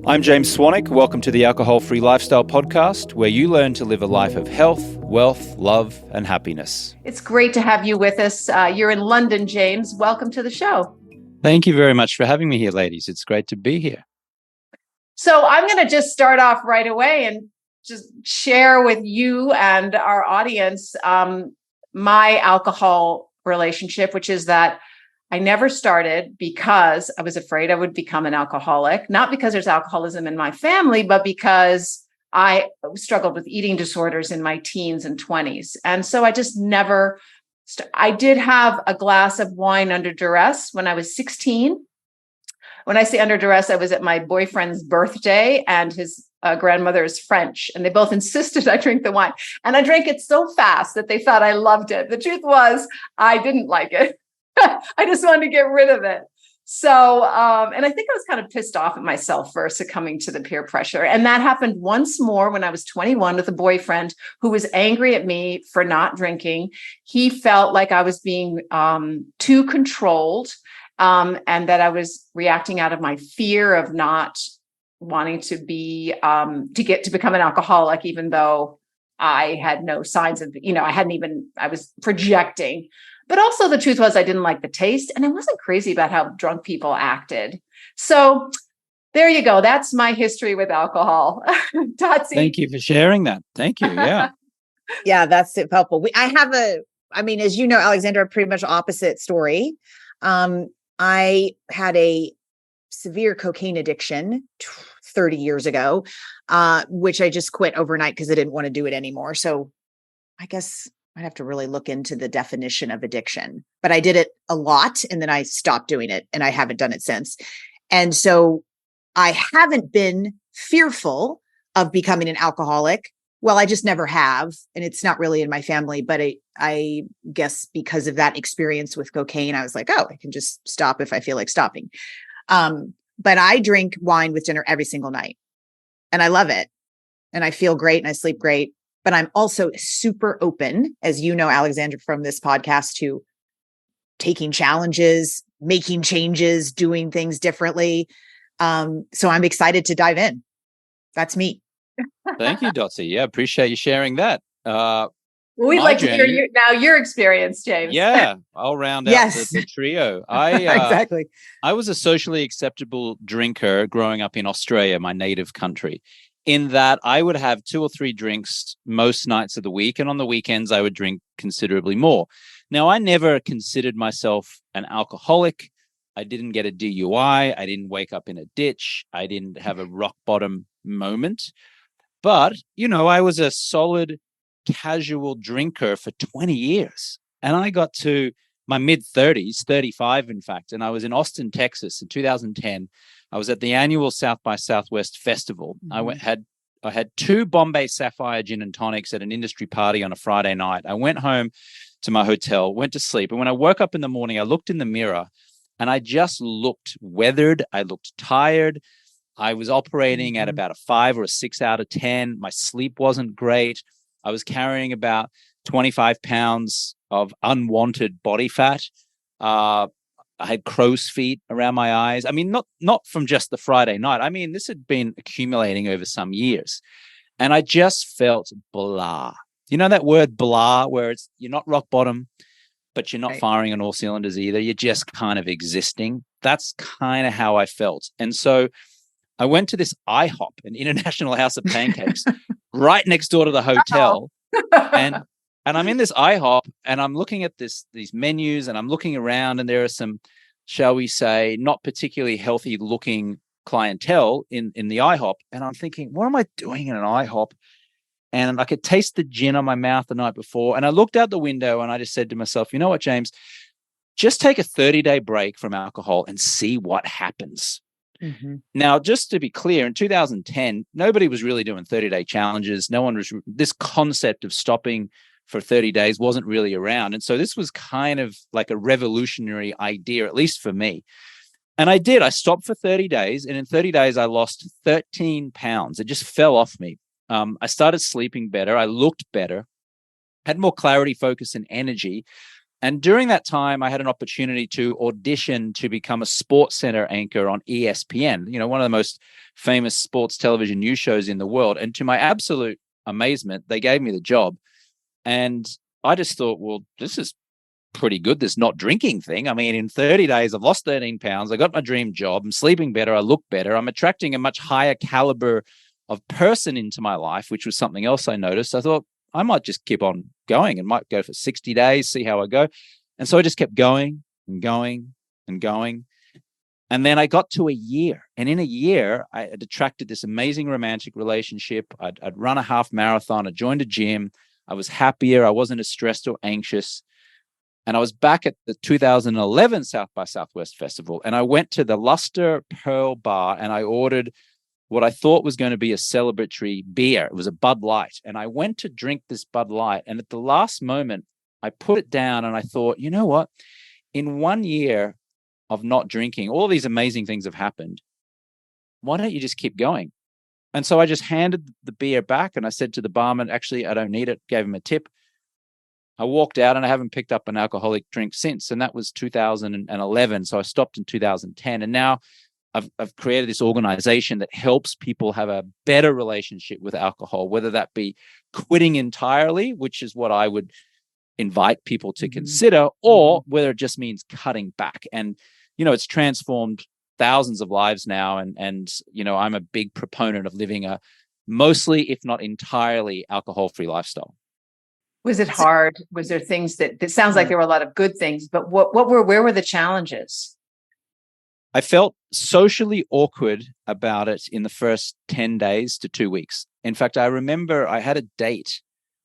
I'm James Swanwick. Welcome to the Alcohol-Free Lifestyle Podcast, where you learn to live a life of health, wealth, love, and happiness. It's great to have you with us. You're in London, James. Welcome to the show. Thank you very much for having me here, ladies. It's great to be here. So I'm going to just start off right away and just share with you and our audience my alcohol relationship, which is that I never started because I was afraid I would become an alcoholic, not because there's alcoholism in my family, but because I struggled with eating disorders in my teens and 20s. And so I just never, I did have a glass of wine under duress when I was 16. When I say under duress, I was at my boyfriend's birthday and his grandmother is French, and they both insisted I drink the wine. And I drank it so fast that they thought I loved it. The truth was, I didn't like it. I just wanted to get rid of it. So, and I think I was kind of pissed off at myself for succumbing to the peer pressure. And that happened once more when I was 21 with a boyfriend who was angry at me for not drinking. He felt like I was being too controlled and that I was reacting out of my fear of not wanting to be, to become an alcoholic, even though I had no signs of, I was projecting. But also the truth was I didn't like the taste and I wasn't crazy about how drunk people acted. So there you go. That's my history with alcohol. Dotsie. Thank you for sharing that. Thank you. Yeah. Yeah, that's helpful. As you know, Alexandra, pretty much opposite story. I had a severe cocaine addiction 30 years ago, which I just quit overnight because I didn't want to do it anymore. So I guess I'd have to really look into the definition of addiction, but I did it a lot and then I stopped doing it and I haven't done it since. And so I haven't been fearful of becoming an alcoholic. Well, I just never have. And it's not really in my family, but I guess because of that experience with cocaine, I was like, oh, I can just stop if I feel like stopping. But I drink wine with dinner every single night and I love it. And I feel great and I sleep great. But I'm also super open, as you know, Alexandra, from this podcast, to taking challenges, making changes, doing things differently. So I'm excited to dive in. That's me. Thank you, Dotsie. Yeah, appreciate you sharing that. We'd like to hear your experience, James. Yeah, I'll round out the trio. Exactly. I was a socially acceptable drinker growing up in Australia, my native country, in that I would have 2 or 3 drinks most nights of the week. And on the weekends, I would drink considerably more. Now, I never considered myself an alcoholic. I didn't get a DUI. I didn't wake up in a ditch. I didn't have a rock bottom moment. But, I was a solid casual drinker for 20 years. And I got to my mid-30s, 35, in fact. And I was in Austin, Texas in 2010. I was at the annual South by Southwest festival. Mm-hmm. I had 2 Bombay Sapphire gin and tonics at an industry party on a Friday night. I went home to my hotel, went to sleep. And when I woke up in the morning, I looked in the mirror and I just looked weathered. I looked tired. I was operating at about a 5 or a 6 out of 10. My sleep wasn't great. I was carrying about 25 pounds of unwanted body fat. I had crow's feet around my eyes. I mean, not from just the Friday night. I mean, this had been accumulating over some years. And I just felt blah. You know that word blah, where you're not rock bottom, but you're not firing on all cylinders either. You're just kind of existing. That's kind of how I felt. And so I went to this IHOP, an International House of Pancakes, right next door to the hotel. And I'm in this IHOP and I'm looking at these menus and I'm looking around and there are some, shall we say, not particularly healthy looking clientele in the IHOP. And I'm thinking, what am I doing in an IHOP? And I could taste the gin on my mouth the night before. And I looked out the window and I just said to myself, you know what, James, just take a 30-day break from alcohol and see what happens. Mm-hmm. Now, just to be clear, in 2010, nobody was really doing 30-day challenges. No one was, this concept of stopping for 30 days wasn't really around. And so this was kind of like a revolutionary idea, at least for me. And I did. I stopped for 30 days. And in 30 days, I lost 13 pounds. It just fell off me. I started sleeping better. I looked better, had more clarity, focus, and energy. And during that time, I had an opportunity to audition to become a sports center anchor on ESPN, one of the most famous sports television news shows in the world. And to my absolute amazement, they gave me the job. And I just thought, well, this is pretty good, this not drinking thing. I mean, in 30 days, I've lost 13 pounds. I got my dream job. I'm sleeping better. I look better. I'm attracting a much higher caliber of person into my life, which was something else I noticed. I thought I might just keep on going and might go for 60 days, see how I go. And so I just kept going and going and going. And then I got to a year. And in a year, I had attracted this amazing romantic relationship. I'd run a half marathon. I joined a gym. I was happier. I wasn't as stressed or anxious. And I was back at the 2011 South by Southwest Festival. And I went to the Luster Pearl Bar and I ordered what I thought was going to be a celebratory beer. It was a Bud Light. And I went to drink this Bud Light. And at the last moment, I put it down and I thought, you know what? In 1 year of not drinking, all these amazing things have happened. Why don't you just keep going? And so I just handed the beer back and I said to the barman, actually, I don't need it. Gave him a tip. I walked out and I haven't picked up an alcoholic drink since. And that was 2011. So I stopped in 2010. And now I've created this organization that helps people have a better relationship with alcohol, whether that be quitting entirely, which is what I would invite people to consider, or whether it just means cutting back. And, it's transformed thousands of lives now. And I'm a big proponent of living a mostly, if not entirely, alcohol-free lifestyle. Was it hard? Was there things that it sounds like there were a lot of good things, but where were the challenges? I felt socially awkward about it in the first 10 days to 2 weeks. In fact, I remember I had a date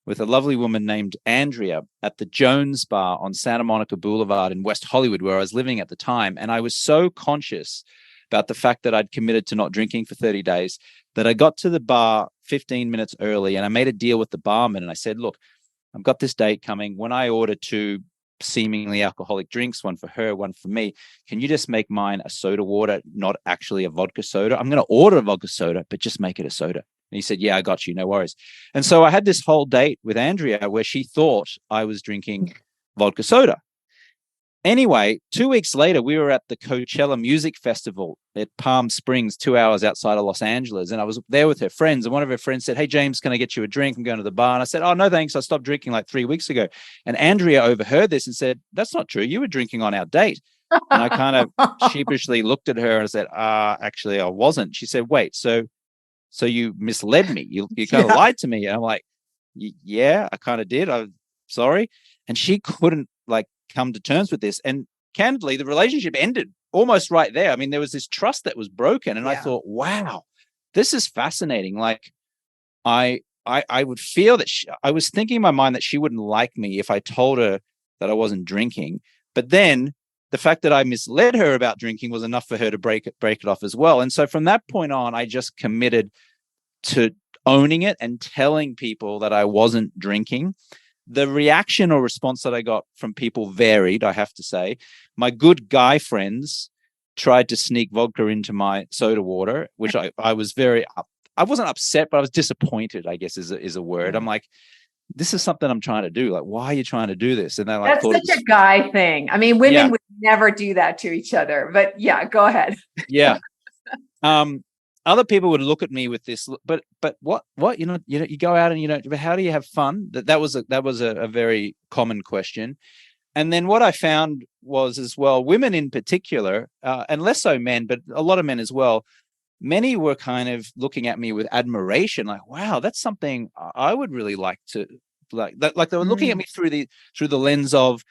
with a lovely woman named Andrea at the Jones Bar on Santa Monica Boulevard in West Hollywood, where I was living at the time. And I was so conscious about the fact that I'd committed to not drinking for 30 days that I got to the bar 15 minutes early and I made a deal with the barman. And I said, look, I've got this date coming. When I order 2 seemingly alcoholic drinks, one for her, one for me, can you just make mine a soda water, not actually a vodka soda? I'm going to order a vodka soda, but just make it a soda. And he said, yeah, I got you. No worries. And so I had this whole date with Andrea where she thought I was drinking vodka soda. Anyway, 2 weeks later, we were at the Coachella Music Festival at Palm Springs, 2 hours outside of Los Angeles. And I was there with her friends. And one of her friends said, hey, James, can I get you a drink? I'm going to the bar. And I said, oh, no, thanks. I stopped drinking like 3 weeks ago. And Andrea overheard this and said, that's not true. You were drinking on our date. And I kind of sheepishly looked at her and I said, actually, I wasn't. She said, wait, so you misled me. You kind of lied to me. And I'm like, yeah, I kind of did. I'm sorry. And she couldn't come to terms with this. And candidly, the relationship ended almost right there. I mean, there was this trust that was broken. And I thought, wow, this is fascinating. I would feel that I was thinking in my mind that she wouldn't like me if I told her that I wasn't drinking. But then the fact that I misled her about drinking was enough for her to break it off as well. And so from that point on, I just committed to owning it and telling people that I wasn't drinking. The reaction or response that I got from people varied, I have to say. My good guy friends tried to sneak vodka into my soda water, which I was I wasn't upset, but I was disappointed, I guess is a word. I'm like, this is something I'm trying to do. Like, why are you trying to do this? And they're like, that's such a guy thing. I mean, women would never do that to each other, but yeah, go ahead. Yeah. Other people would look at me with this, but what, you go out and, but how do you have fun? That was a very common question. And then what I found was as well, women in particular, and less so men, but a lot of men as well, many were kind of looking at me with admiration, like, wow, that's something I would really like to like they were looking at me through the lens of,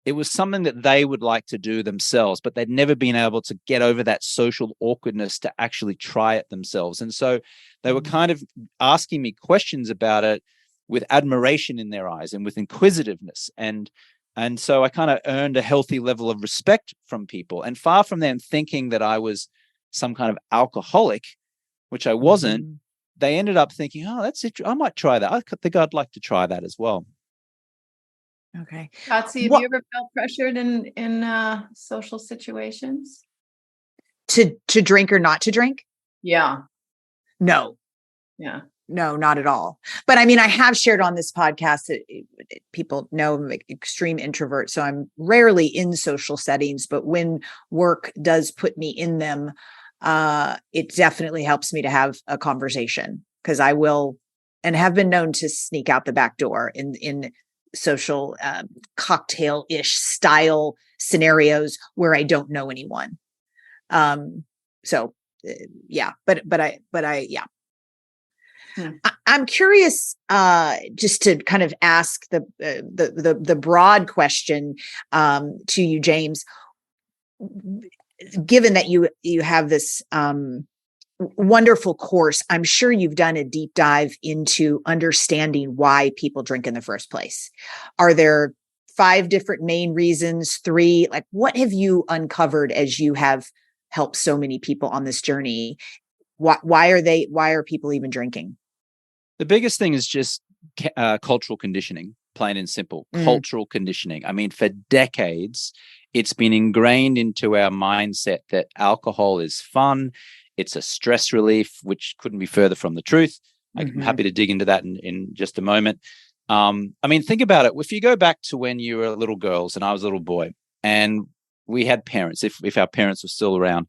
it was something that they would like to do themselves, but they'd never been able to get over that social awkwardness to actually try it themselves. And so they were kind of asking me questions about it with admiration in their eyes and with inquisitiveness. And so I kind of earned a healthy level of respect from people. And far from them thinking that I was some kind of alcoholic, which I wasn't, they ended up thinking, oh, that's it. I might try that. I think I'd like to try that as well. Okay. Patsy, have you ever felt pressured in social situations? To drink or not to drink? Yeah. No. Yeah. No, not at all. But I mean, I have shared on this podcast that people know I'm an extreme introvert. So I'm rarely in social settings, but when work does put me in them, it definitely helps me to have a conversation, because I will and have been known to sneak out the back door in social cocktail-ish style scenarios where I don't know anyone. So yeah, but I yeah. I'm curious, just to kind of ask the broad question to you, James. Given that you have this wonderful course, I'm sure you've done a deep dive into understanding why people drink in the first place. Are there 5 different main reasons? 3? Like, what have you uncovered as you have helped so many people on this journey? Why are people even drinking? The biggest thing is just cultural conditioning, plain and simple. Cultural conditioning. I mean, for decades, it's been ingrained into our mindset that alcohol is fun. It's a stress relief, which couldn't be further from the truth. I'm happy to dig into that in just a moment. I mean, think about it. If you go back to when you were little girls and I was a little boy, and we had parents, if our parents were still around,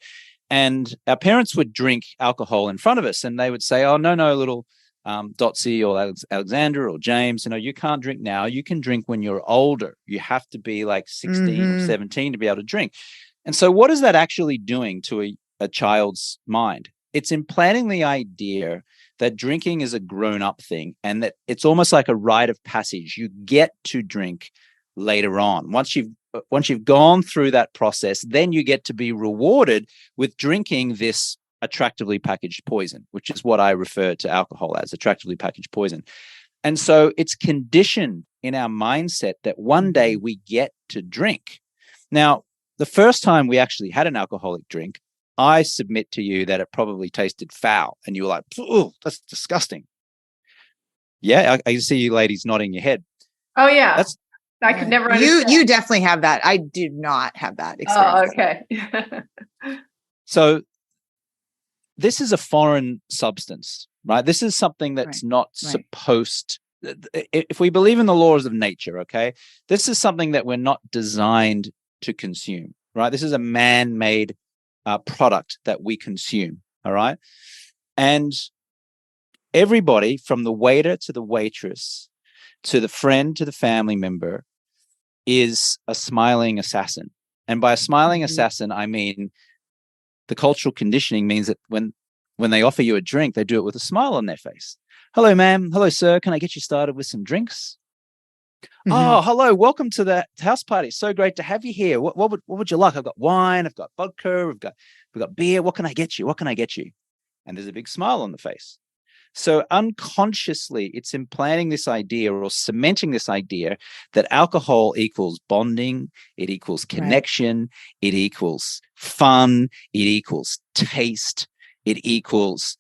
and our parents would drink alcohol in front of us, and they would say, "Oh, no, little Dotsy or Alexander or James, you can't drink now. You can drink when you're older. You have to be like 16 or 17 to be able to drink." And so what is that actually doing to a child's mind? It's implanting the idea that drinking is a grown-up thing, and that it's almost like a rite of passage. You get to drink later on. Once you've gone through that process, then you get to be rewarded with drinking this attractively packaged poison, which is what I refer to alcohol as, attractively packaged poison. And so it's conditioned in our mindset that one day we get to drink. Now, the first time we actually had an alcoholic drink, I submit to you that it probably tasted foul, and you were like, "Oh, that's disgusting." Yeah, I see you ladies nodding your head. Oh yeah, I could never understand. You definitely have that. I do not have that experience. Oh, okay. So this is a foreign substance, right? This is something that's not supposed. If we believe in the laws of nature, okay, this is something that we're not designed to consume, right? This is a man-made product that we consume, all right? And everybody, from the waiter to the waitress, to the friend, to the family member, is a smiling assassin. And by a smiling assassin, I mean the cultural conditioning means that when they offer you a drink, they do it with a smile on their face. "Hello, ma'am. Hello, sir. Can I get you started with some drinks?" "Oh, hello. Welcome to the house party. So great to have you here. What would you like? I've got wine. I've got vodka. We've got beer. What can I get you? What can I get you?" And there's a big smile on the face. So unconsciously, it's implanting this idea or cementing this idea that alcohol equals bonding, it equals connection, it equals fun, it equals taste, it equals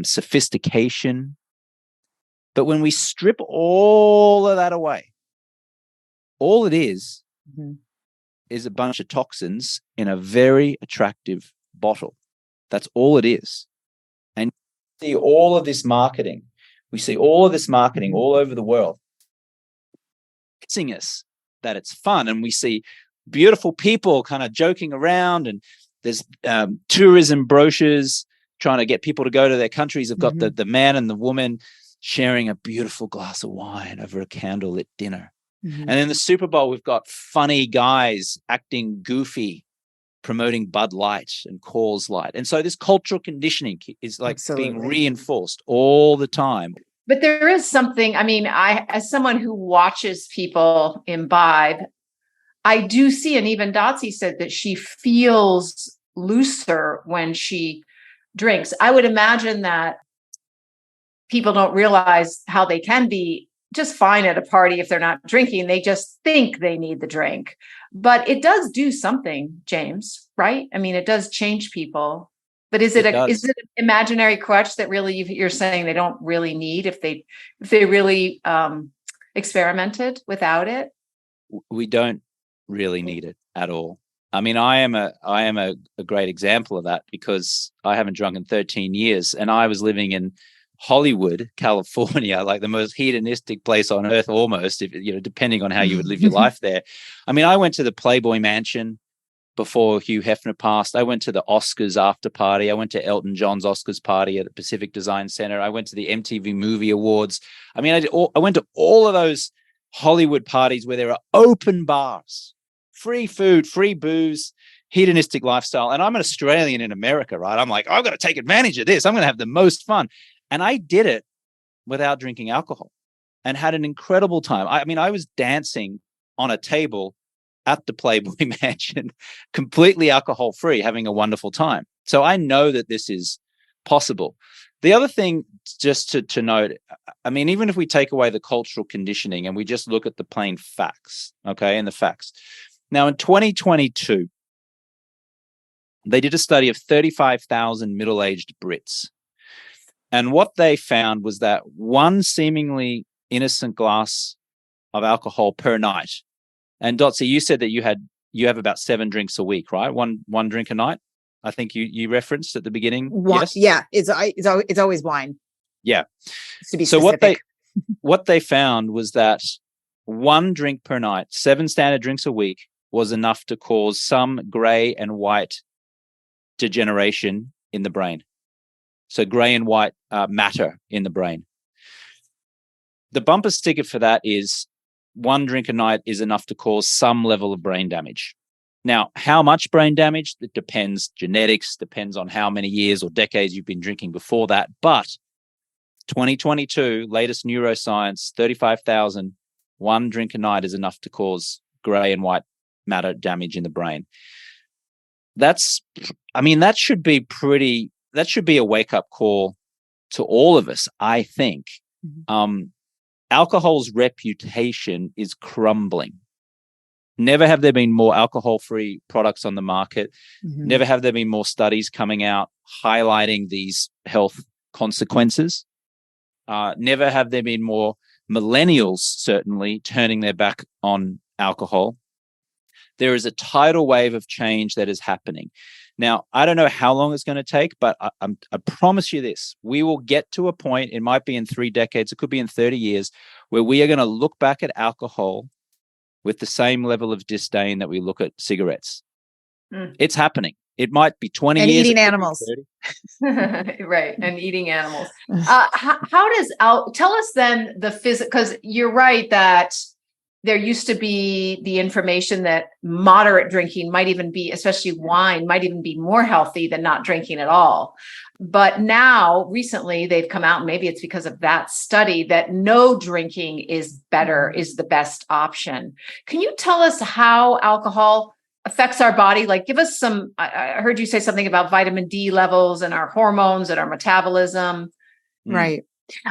sophistication. But when we strip all of that away, all it is a bunch of toxins in a very attractive bottle. That's all it is. And see all of this marketing. We see all of this marketing all over the world, teaching us that it's fun, and we see beautiful people kind of joking around, and there's tourism brochures trying to get people to go to their countries. They've got the man and the woman sharing a beautiful glass of wine over a candlelit dinner. And in the Super Bowl, we've got funny guys acting goofy, promoting Bud Light and Coors Light. And so this cultural conditioning is like being reinforced all the time. But there is something, I mean, as someone who watches people imbibe, I do see, and even Dotsie said that she feels looser when she drinks. I would imagine that people don't realize how they can be just fine at a party if they're not drinking. They just think they need the drink. But it does do something, James, right? I mean, it does change people. But is it an imaginary crutch that really you're saying they don't really need if they really experimented without it? We don't really need it at all. I mean, I am a great example of that, because I haven't drunk in 13 years, and I was living in Hollywood, California, like the most hedonistic place on earth, almost, if depending on how you would live your life there. I mean, I went to the Playboy Mansion before Hugh Hefner passed. I went to the Oscars after party. I went to Elton John's Oscars party at the Pacific Design Center. I went to the MTV Movie Awards. I mean, I went to all of those Hollywood parties where there are open bars, free food, free booze, hedonistic lifestyle. And I'm an Australian in America, right? I'm like, I've got to take advantage of this. I'm going to have the most fun. And I did it without drinking alcohol and had an incredible time. I mean, I was dancing on a table at the Playboy Mansion, completely alcohol free, having a wonderful time. So I know that this is possible. The other thing, just to note, I mean, even if we take away the cultural conditioning and we just look at the plain facts, okay, and the facts. Now, in 2022, they did a study of 35,000 middle-aged Brits. And what they found was that one seemingly innocent glass of alcohol per night. And Dotsie, you said that you have about 7 drinks a week, right? One drink a night. I think you referenced at the beginning. Yes? Yeah, it's always wine. Yeah. To be so specific. what they found was that 1 drink per night, 7 standard drinks a week, was enough to cause some gray and white degeneration in the brain. So gray and white matter in the brain. The bumper sticker for that is 1 drink a night is enough to cause some level of brain damage. Now, how much brain damage? It depends. Genetics depends on how many years or decades you've been drinking before that. But 2022, latest neuroscience, 35,000, 1 drink a night is enough to cause gray and white matter damage in the brain. That should be a wake-up call to all of us, I think. Mm-hmm. Alcohol's reputation is crumbling. Never have there been more alcohol-free products on the market. Mm-hmm. Never have there been more studies coming out highlighting these health consequences. Never have there been more millennials, certainly, turning their back on alcohol. There is a tidal wave of change that is happening. Now, I don't know how long it's going to take, but I promise you this. We will get to a point, it might be in 3 decades, it could be in 30 years, where we are going to look back at alcohol with the same level of disdain that we look at cigarettes. It's happening. It might be 20 and years. Eating animals. Right. And eating animals. How does tell us then the physical, because you're right that there used to be the information that moderate drinking might even be, especially wine, might even be more healthy than not drinking at all. But now, recently, they've come out, and maybe it's because of that study, that no drinking is better, is the best option. Can you tell us how alcohol affects our body? Like, give us some, I heard you say something about vitamin D levels and our hormones and our metabolism. Right.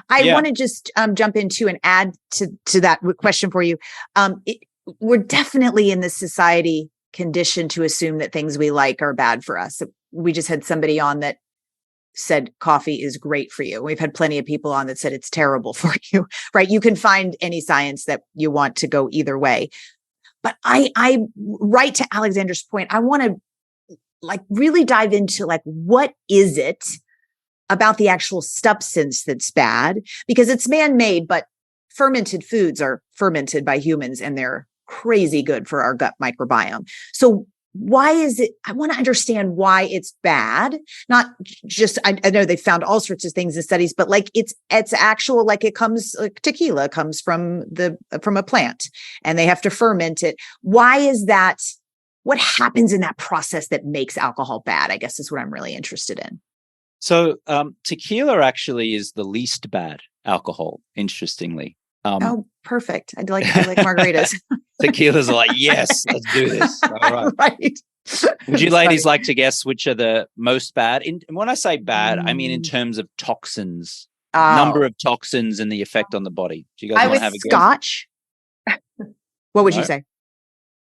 I want to just jump into and add to that question for you. We're definitely in this society conditioned to assume that things we like are bad for us. We just had somebody on that said coffee is great for you. We've had plenty of people on that said it's terrible for you, right? You can find any science that you want to go either way. But I right to Alexander's point, I want to really dive into what is it about the actual substance that's bad, because it's man-made, but fermented foods are fermented by humans and they're crazy good for our gut microbiome. So why is it, I want to understand why it's bad, not just, I know they found all sorts of things in studies, but it's actual, it comes, tequila comes from a plant and they have to ferment it. Why is that? What happens in that process that makes alcohol bad? I guess is what I'm really interested in. So tequila actually is the least bad alcohol, interestingly. Perfect. I like margaritas. Tequilas are like, yes, let's do this. All right. Right. Would you ladies like to guess which are the most bad? And when I say bad, I mean in terms of toxins, number of toxins and the effect on the body. Do you guys want to have a guess? Scotch. What would you say?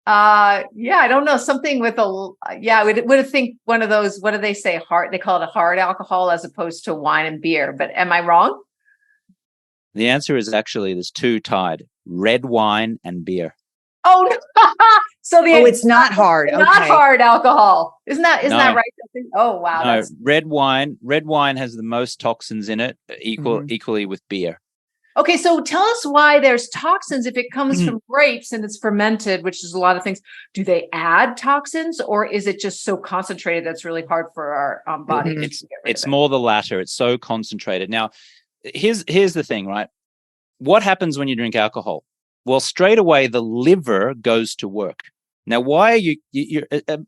I don't know. Something with would think one of those, what do they say? They call it a hard alcohol as opposed to wine and beer. But am I wrong? The answer is actually there's 2 tied: red wine and beer. Oh, So the Oh, it's not hard. not Okay. hard alcohol. Isn't that No. right? Oh wow. No, red wine has the most toxins in it, equally with beer. Okay, so tell us why there's toxins if it comes from grapes and it's fermented, which is a lot of things. Do they add toxins, or is it just so concentrated that's really hard for our body? It's more the latter. It's so concentrated. Now, here's the thing, right? What happens when you drink alcohol? Well, straight away the liver goes to work. Now, why are you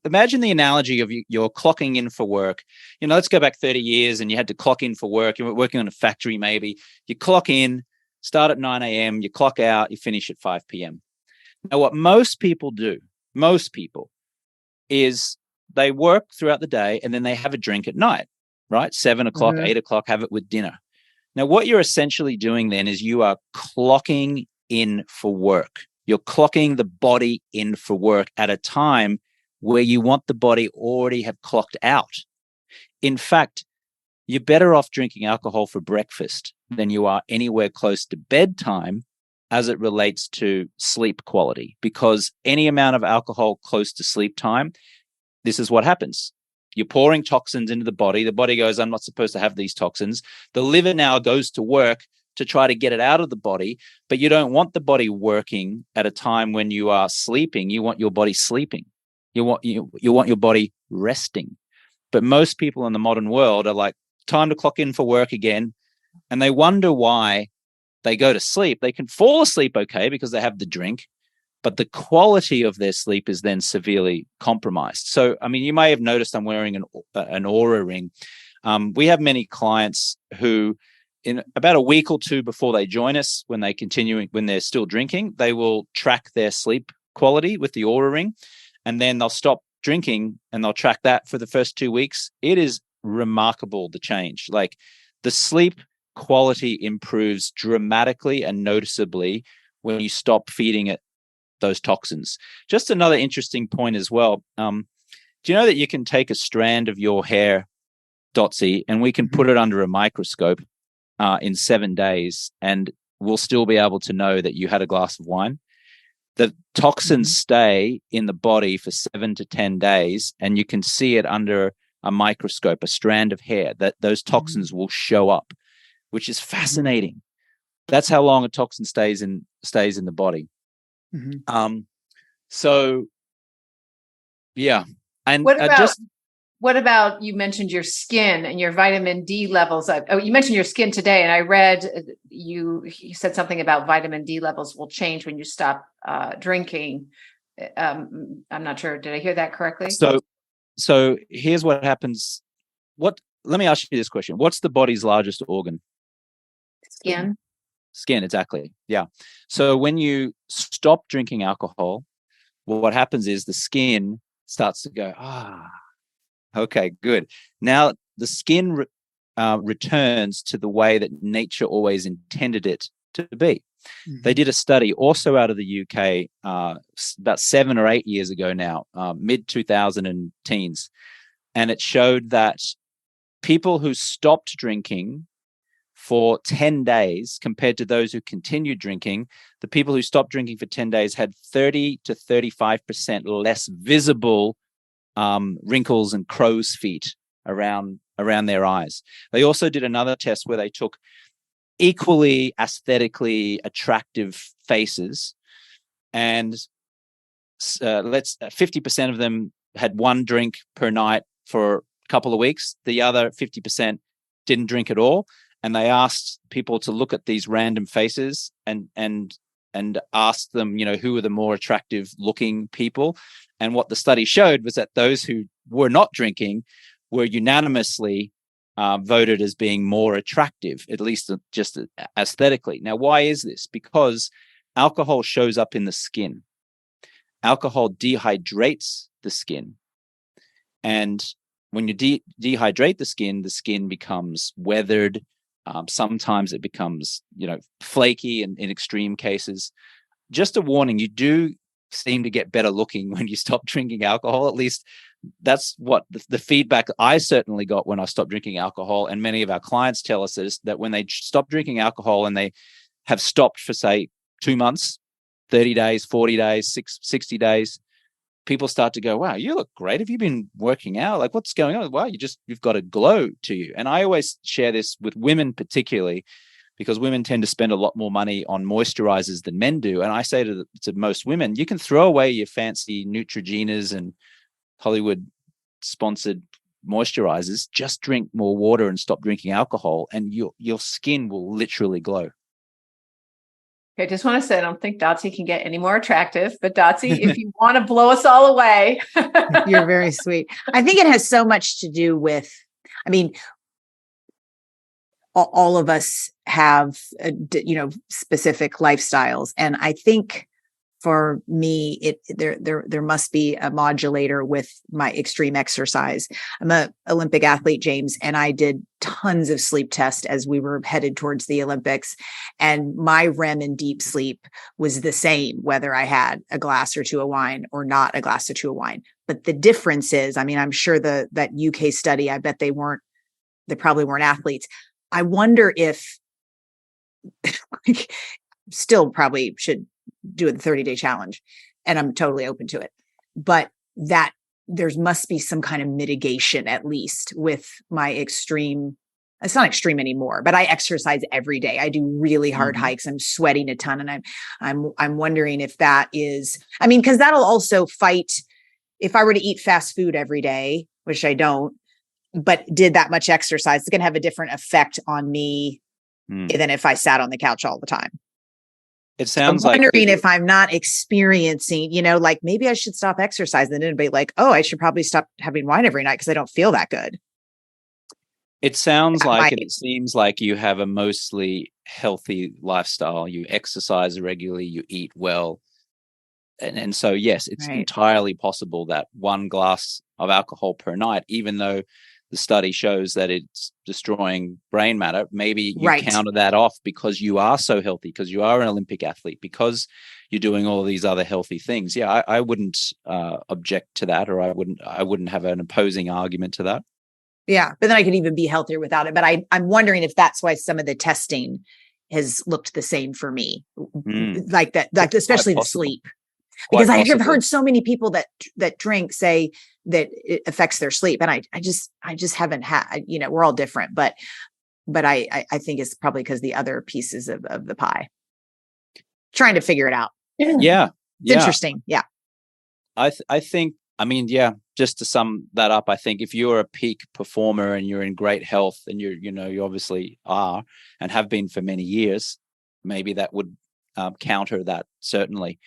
imagine the analogy of you're clocking in for work. Let's go back 30 years and you had to clock in for work. You were working on a factory, maybe. You clock in, start at 9 a.m., you clock out, you finish at 5 p.m. Now, what most people do, is they work throughout the day and then they have a drink at night, right? 7 o'clock, 8 o'clock, have it with dinner. Now, what you're essentially doing then is you are clocking in for work. You're clocking the body in for work at a time where you want the body already have clocked out. In fact, you're better off drinking alcohol for breakfast than you are anywhere close to bedtime as it relates to sleep quality, because any amount of alcohol close to sleep time, this is what happens. You're pouring toxins into the body. The body goes, I'm not supposed to have these toxins. The liver now goes to work to try to get it out of the body, but you don't want the body working at a time when you are sleeping. You want your body sleeping. You want your body resting. But most people in the modern world are like, time to clock in for work again. And they wonder why they go to sleep. They can fall asleep okay because they have the drink, but the quality of their sleep is then severely compromised. So, I mean, you may have noticed I'm wearing an Oura ring. We have many clients who, in about a week or two before they join us, when they're still drinking, they will track their sleep quality with the Oura ring, and then they'll stop drinking and they'll track that for the first 2 weeks. It is remarkable, the change. Like, the sleep quality improves dramatically and noticeably when you stop feeding it those toxins. Just another interesting point as well. Do you know that you can take a strand of your hair, Dotsy, and we can put it under a microscope in 7 days, and we'll still be able to know that you had a glass of wine? The toxins stay in the body for 7 to 10 days, and you can see it under a microscope, a strand of hair, that those toxins will show up, which is fascinating. That's how long a toxin stays in the body. So yeah. And what about you mentioned your skin and your vitamin D levels? You mentioned your skin today, and I read you said something about vitamin D levels will change when you stop drinking. I'm not sure. Did I hear that correctly? So here's what happens. Let me ask you this question. What's the body's largest organ? Skin, exactly. Yeah. So when you stop drinking alcohol, what happens is the skin starts to go, okay, good. Now the skin returns to the way that nature always intended it to be. They did a study also out of the UK about 7 or 8 years ago now, mid-2010s, and it showed that people who stopped drinking for 10 days compared to those who continued drinking, the people who stopped drinking for 10 days had 30 to 35% less visible wrinkles and crow's feet around their eyes. They also did another test where they took equally aesthetically attractive faces, and 50% of them had one drink per night for a couple of weeks. The other 50% didn't drink at all. And they asked people to look at these random faces and asked them, who were the more attractive looking people. And what the study showed was that those who were not drinking were unanimously voted as being more attractive, at least just aesthetically. Now, why is this? Because alcohol shows up in the skin. Alcohol dehydrates the skin. And when you dehydrate the skin becomes weathered. Sometimes it becomes, flaky in extreme cases. Just a warning, you do seem to get better looking when you stop drinking alcohol. At least that's what the feedback I certainly got when I stopped drinking alcohol. And many of our clients tell us that when they stop drinking alcohol and they have stopped for, say, 2 months, 30 days, 40 days, 60 days, people start to go, wow, you look great. Have you been working out? Like, what's going on? Wow, you've got a glow to you. And I always share this with women, particularly because women tend to spend a lot more money on moisturizers than men do. And I say to most women, you can throw away your fancy Neutrogenas and Hollywood sponsored moisturizers, just drink more water and stop drinking alcohol, and your skin will literally glow. Okay, I just want to say, I don't think Dotsie can get any more attractive, but Dotsie, if you want to blow us all away. You're very sweet. I think it has so much to do with, I mean, all of us have, specific lifestyles. And I think for me, there must be a modulator with my extreme exercise. I'm an Olympic athlete, James, and I did tons of sleep tests as we were headed towards the Olympics. And my REM and deep sleep was the same, whether I had a glass or two of wine or not a glass or two of wine. But the difference is, I mean, I'm sure that UK study, I bet they probably weren't athletes. I wonder if still probably should do the 30-day challenge, and I'm totally open to it, but that there must be some kind of mitigation, at least with my extreme. It's not extreme anymore, but I exercise every day. I do really hard hikes. I'm sweating a ton. And I'm wondering if that is, I mean, cause that'll also fight if I were to eat fast food every day, which I don't, but did that much exercise, it's going to have a different effect on me than if I sat on the couch all the time. It sounds I'm wondering like if I'm not experiencing, like maybe I should stop exercising, and be like, oh, I should probably stop having wine every night because I don't feel that good. it sounds like, and it seems like you have a mostly healthy lifestyle. You exercise regularly, you eat well. And so, yes, it's entirely possible that one glass of alcohol per night, even though the study shows that it's destroying brain matter, maybe you counter that off because you are so healthy, because you are an Olympic athlete, because you're doing all these other healthy things. Yeah, I wouldn't object to that, or I wouldn't have an opposing argument to that. Yeah, but then I could even be healthier without it. But I'm wondering if that's why some of the testing has looked the same for me, like that, like especially the sleep. Because I have heard so many people that drink say that it affects their sleep, and I just haven't had. We're all different, but I think it's probably because the other pieces of the pie. Trying to figure it out. Yeah, it's interesting. Yeah, I think. I mean, yeah. Just to sum that up, I think if you're a peak performer and you're in great health, and you obviously are and have been for many years, maybe that would counter that, certainly.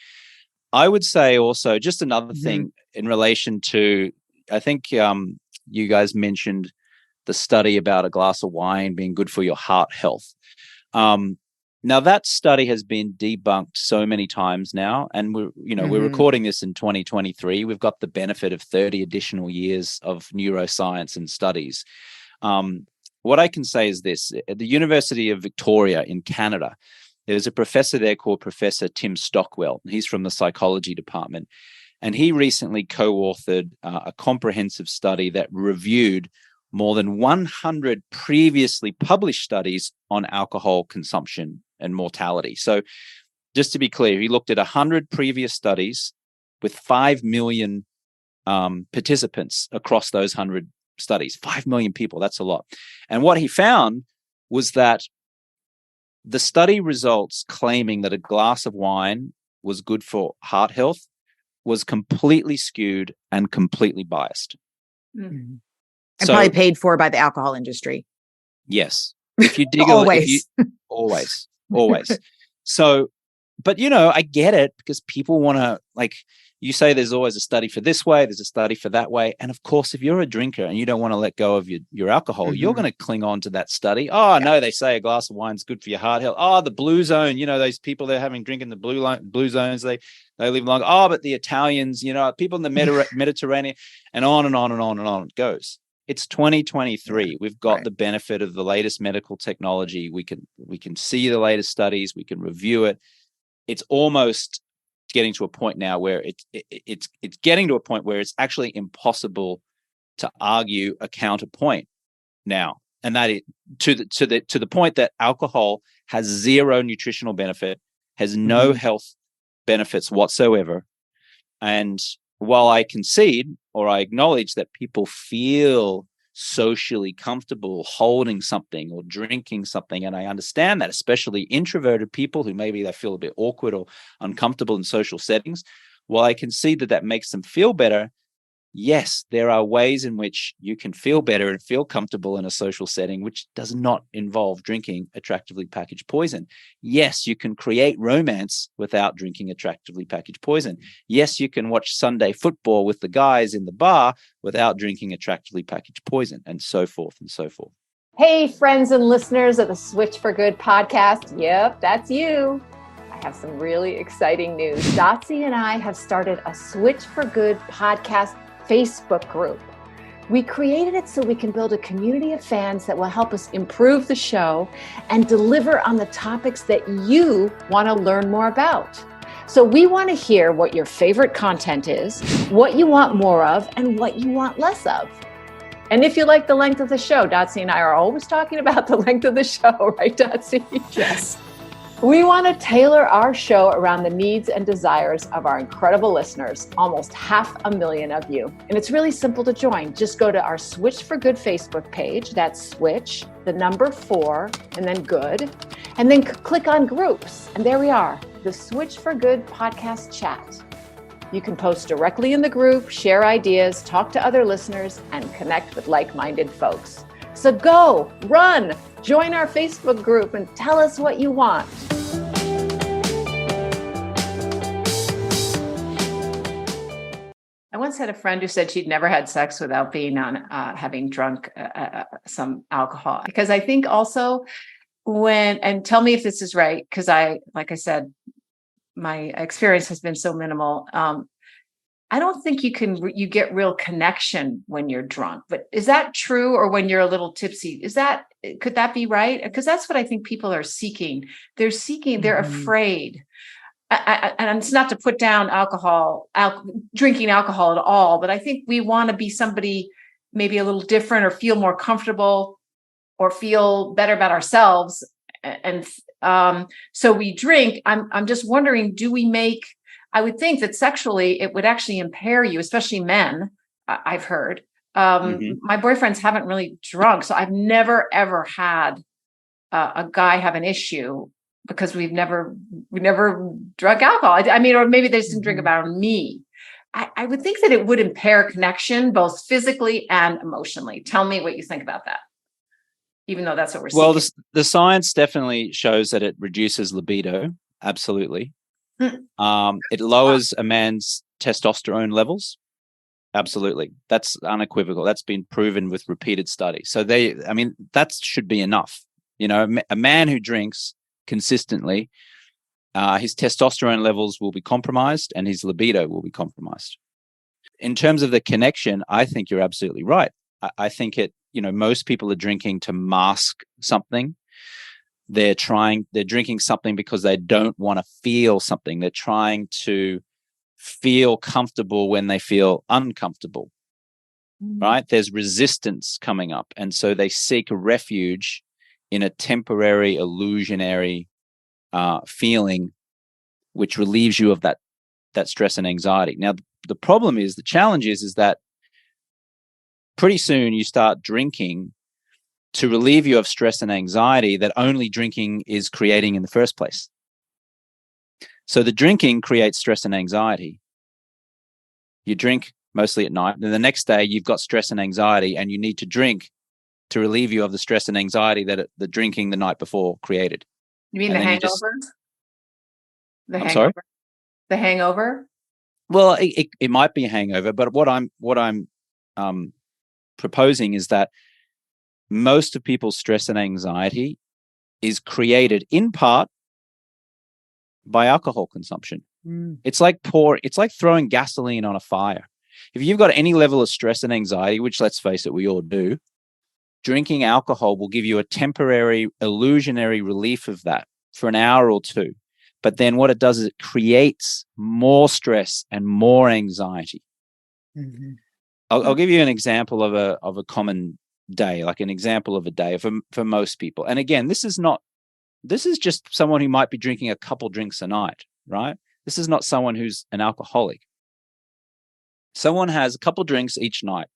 I would say also just another thing in relation to, I think you guys mentioned the study about a glass of wine being good for your heart health. Now that study has been debunked so many times now, and we're recording this in 2023. We've got the benefit of 30 additional years of neuroscience and studies. What I can say is this: at the University of Victoria in Canada, there's a professor there called Professor Tim Stockwell. He's from the psychology department. And he recently co-authored a comprehensive study that reviewed more than 100 previously published studies on alcohol consumption and mortality. So just to be clear, he looked at 100 previous studies with 5 million participants across those 100 studies. 5 million people, that's a lot. And what he found was that the study results claiming that a glass of wine was good for heart health was completely skewed and completely biased. Mm-hmm. And probably paid for by the alcohol industry. Yes. If you dig always. Always. So, but I get it, because people want to, like you say, there's always a study for this way, there's a study for that way. And of course, if you're a drinker and you don't want to let go of your alcohol, you're going to cling on to that study. Oh, no, they say a glass of wine is good for your heart health. Oh, the blue zone, those people they're having drinking the blue zones, they live longer. Oh, but the Italians, people in the Mediterranean, and on and on and on and on it goes. It's 2023. We've got the benefit of the latest medical technology. We can see the latest studies. We can review it. It's almost getting to a point now where it's getting to a point where it's actually impossible to argue a counterpoint now, and that is to the point that alcohol has zero nutritional benefit, has no health benefits whatsoever, and while I concede or I acknowledge that people feel socially comfortable holding something or drinking something, and I understand that, especially introverted people who maybe they feel a bit awkward or uncomfortable in social settings, while I concede that makes them feel better, yes, there are ways in which you can feel better and feel comfortable in a social setting, which does not involve drinking attractively packaged poison. Yes, you can create romance without drinking attractively packaged poison. Yes, you can watch Sunday football with the guys in the bar without drinking attractively packaged poison, and so forth and so forth. Hey, friends and listeners of the Switch for Good podcast. Yep, that's you. I have some really exciting news. Dotsie and I have started a Switch for Good podcast Facebook group. We created it so we can build a community of fans that will help us improve the show and deliver on the topics that you want to learn more about. So we want to hear what your favorite content is, what you want more of, and what you want less of. And if you like the length of the show, Dotsie and I are always talking about the length of the show, right, Dotsie? Yes. We want to tailor our show around the needs and desires of our incredible listeners, almost 500,000 of you. And it's really simple to join. Just go to our Switch for Good Facebook page. That's Switch, the number 4, and then Good. And then click on groups. And there we are, the Switch for Good podcast chat. You can post directly in the group, share ideas, talk to other listeners, and connect with like-minded folks. So go, run, join our Facebook group and tell us what you want. I once had a friend who said she'd never had sex without being on having drunk some alcohol. Because I think also and tell me if this is right, because like I said, my experience has been so minimal. I don't think you get real connection when you're drunk, but is that true? Or when you're a little tipsy, could that be right? Because that's what I think people are seeking. They're afraid. And it's not to put down drinking alcohol at all, but I think we want to be somebody maybe a little different or feel more comfortable or feel better about ourselves. And so we drink. I'm just wondering, I would think that sexually it would actually impair you, especially men, I've heard. My boyfriends haven't really drunk, so I've never, ever had a guy have an issue because we never drunk alcohol. I mean, or maybe they just didn't drink about me. I would think that it would impair connection, both physically and emotionally. Tell me what you think about that, even though that's what we're seeing. Well, the science definitely shows that it reduces libido. Absolutely. It lowers a man's testosterone levels. Absolutely. That's unequivocal. That's been proven with repeated studies. So that should be enough. A man who drinks consistently, his testosterone levels will be compromised and his libido will be compromised. In terms of the connection, I think you're absolutely right. I think most people are drinking to mask something. They're drinking something because they don't want to feel something. They're trying to feel comfortable when they feel uncomfortable, right? There's resistance coming up. And so they seek a refuge in a temporary, illusionary feeling, which relieves you of that stress and anxiety. Now, the problem is, the challenge is that pretty soon you start drinking to relieve you of stress and anxiety that only drinking is creating in the first place. So the drinking creates stress and anxiety. You drink mostly at night, and the next day you've got stress and anxiety, and you need to drink to relieve you of the stress and anxiety that the drinking the night before created. You mean the hangover? I'm sorry? The hangover? Well, it might be a hangover, but what I'm proposing is that most of people's stress and anxiety is created in part by alcohol consumption. It's like throwing gasoline on a fire. If you've got any level of stress and anxiety, which let's face it, we all do, drinking alcohol will give you a temporary, illusionary relief of that for an hour or two. But then what it does is it creates more stress and more anxiety. I'll give you an example of a common day, like an example of a day for most people. And again, this is just someone who might be drinking a couple drinks a night, right? This is not someone who's an alcoholic. Someone has a couple drinks each night.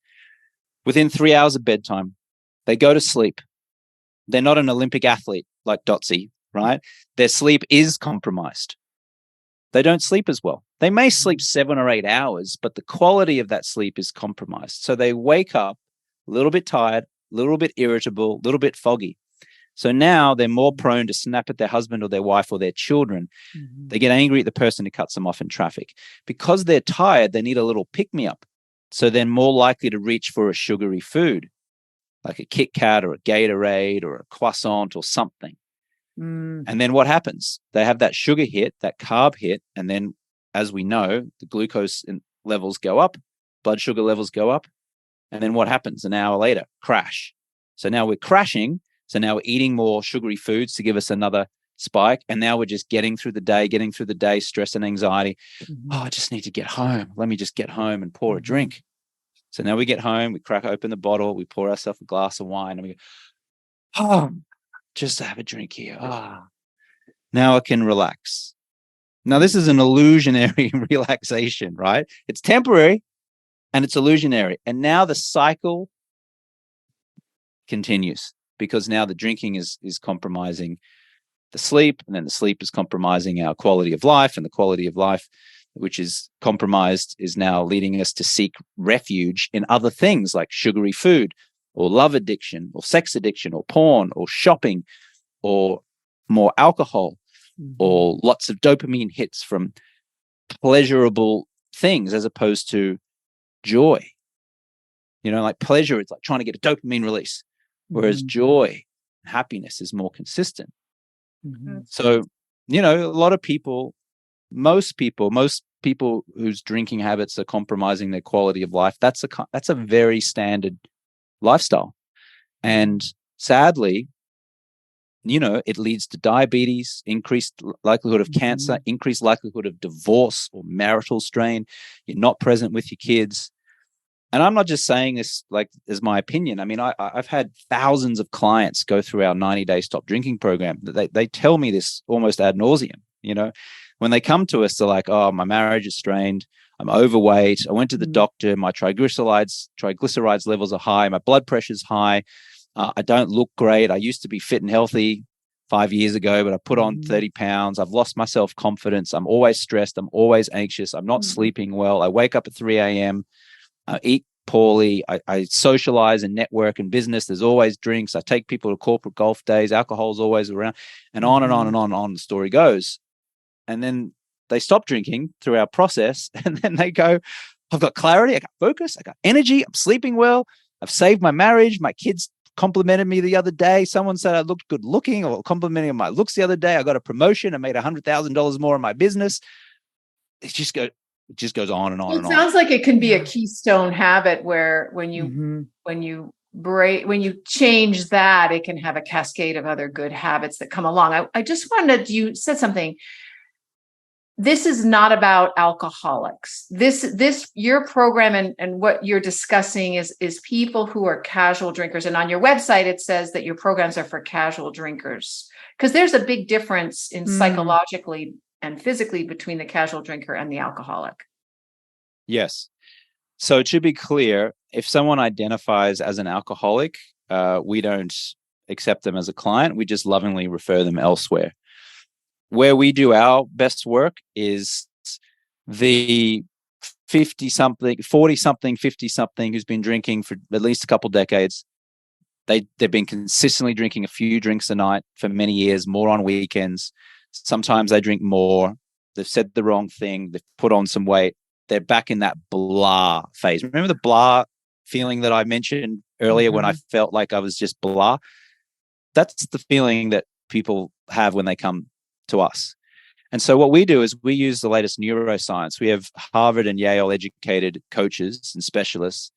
Within 3 hours of bedtime, they go to sleep. They're not an Olympic athlete like Dotsie, right? Their sleep is compromised. They don't sleep as well. They may sleep 7 or 8 hours, but the quality of that sleep is compromised. So they wake up a little bit tired, a little bit irritable, a little bit foggy. So now they're more prone to snap at their husband or their wife or their children. Mm-hmm. They get angry at the person who cuts them off in traffic. Because they're tired, they need a little pick-me-up. So they're more likely to reach for a sugary food, like a Kit Kat or a Gatorade or a croissant or something. And then what happens? They have that sugar hit, that carb hit, and then, as we know, the glucose levels go up, blood sugar levels go up, and then what happens? An hour later, crash. So now we're crashing. So now we're eating more sugary foods to give us another spike, and now we're just getting through the day, stress and anxiety. Mm-hmm. Oh, I just need to get home. Let me just get home and pour a drink. So now we get home, we crack open the bottle, we pour ourselves a glass of wine, and we go, oh, just to have a drink here. Now I can relax. Now, this is an illusionary relaxation, right? It's temporary and it's illusionary. And now the cycle continues because now the drinking is compromising the sleep, and then the sleep is compromising our quality of life, and the quality of life, which is compromised, is now leading us to seek refuge in other things like sugary food, or love addiction, or sex addiction, or porn, or shopping, or more alcohol, or lots of dopamine hits from pleasurable things as opposed to joy. Like pleasure, it's like trying to get a dopamine release, whereas joy, happiness is more consistent. So, a lot of people, most people whose drinking habits are compromising their quality of life, that's a very standard lifestyle. And sadly, it leads to diabetes, increased likelihood of cancer, increased likelihood of divorce or marital strain. You're not present with your kids. And I'm not just saying this like as my opinion. I mean, I've had thousands of clients go through our 90-day stop drinking program. They tell me this almost ad nauseum. When they come to us, they're like, oh, my marriage is strained. I'm overweight. I went to the doctor. My triglycerides levels are high. My blood pressure's high. I don't look great. I used to be fit and healthy 5 years ago, but I put on 30 pounds. I've lost my self-confidence. I'm always stressed. I'm always anxious. I'm not sleeping well. I wake up at 3 a.m. I eat poorly. I socialize and network in business. There's always drinks. I take people to corporate golf days. Alcohol's always around, and on and on and on and on the story goes. And then they stop drinking through our process, and then they go, I've got clarity. I got focus. I got energy. I'm sleeping well. I've saved my marriage. My kids complimented me the other day. Someone said I looked good looking, or complimenting my looks the other day. I got a promotion. I made $100,000 more in my business. It just goes on and on and on. It sounds like it can be a keystone habit where when you change that, it can have a cascade of other good habits that come along. I just wanted you said something. This is not about alcoholics. This your program and what you're discussing is people who are casual drinkers. And on your website, it says that your programs are for casual drinkers, because there's a big difference in psychologically and physically between the casual drinker and the alcoholic. Yes. So to be clear, if someone identifies as an alcoholic, we don't accept them as a client. We just lovingly refer them elsewhere. Where we do our best work is the 50-something, 40-something, 50-something who's been drinking for at least a couple decades. They've been consistently drinking a few drinks a night for many years, more on weekends. Sometimes they drink more. They've said the wrong thing. They've put on some weight. They're back in that blah phase. Remember the blah feeling that I mentioned earlier when I felt like I was just blah? That's the feeling that people have when they come to us. And so what we do is we use the latest neuroscience. We have Harvard and Yale educated coaches and specialists,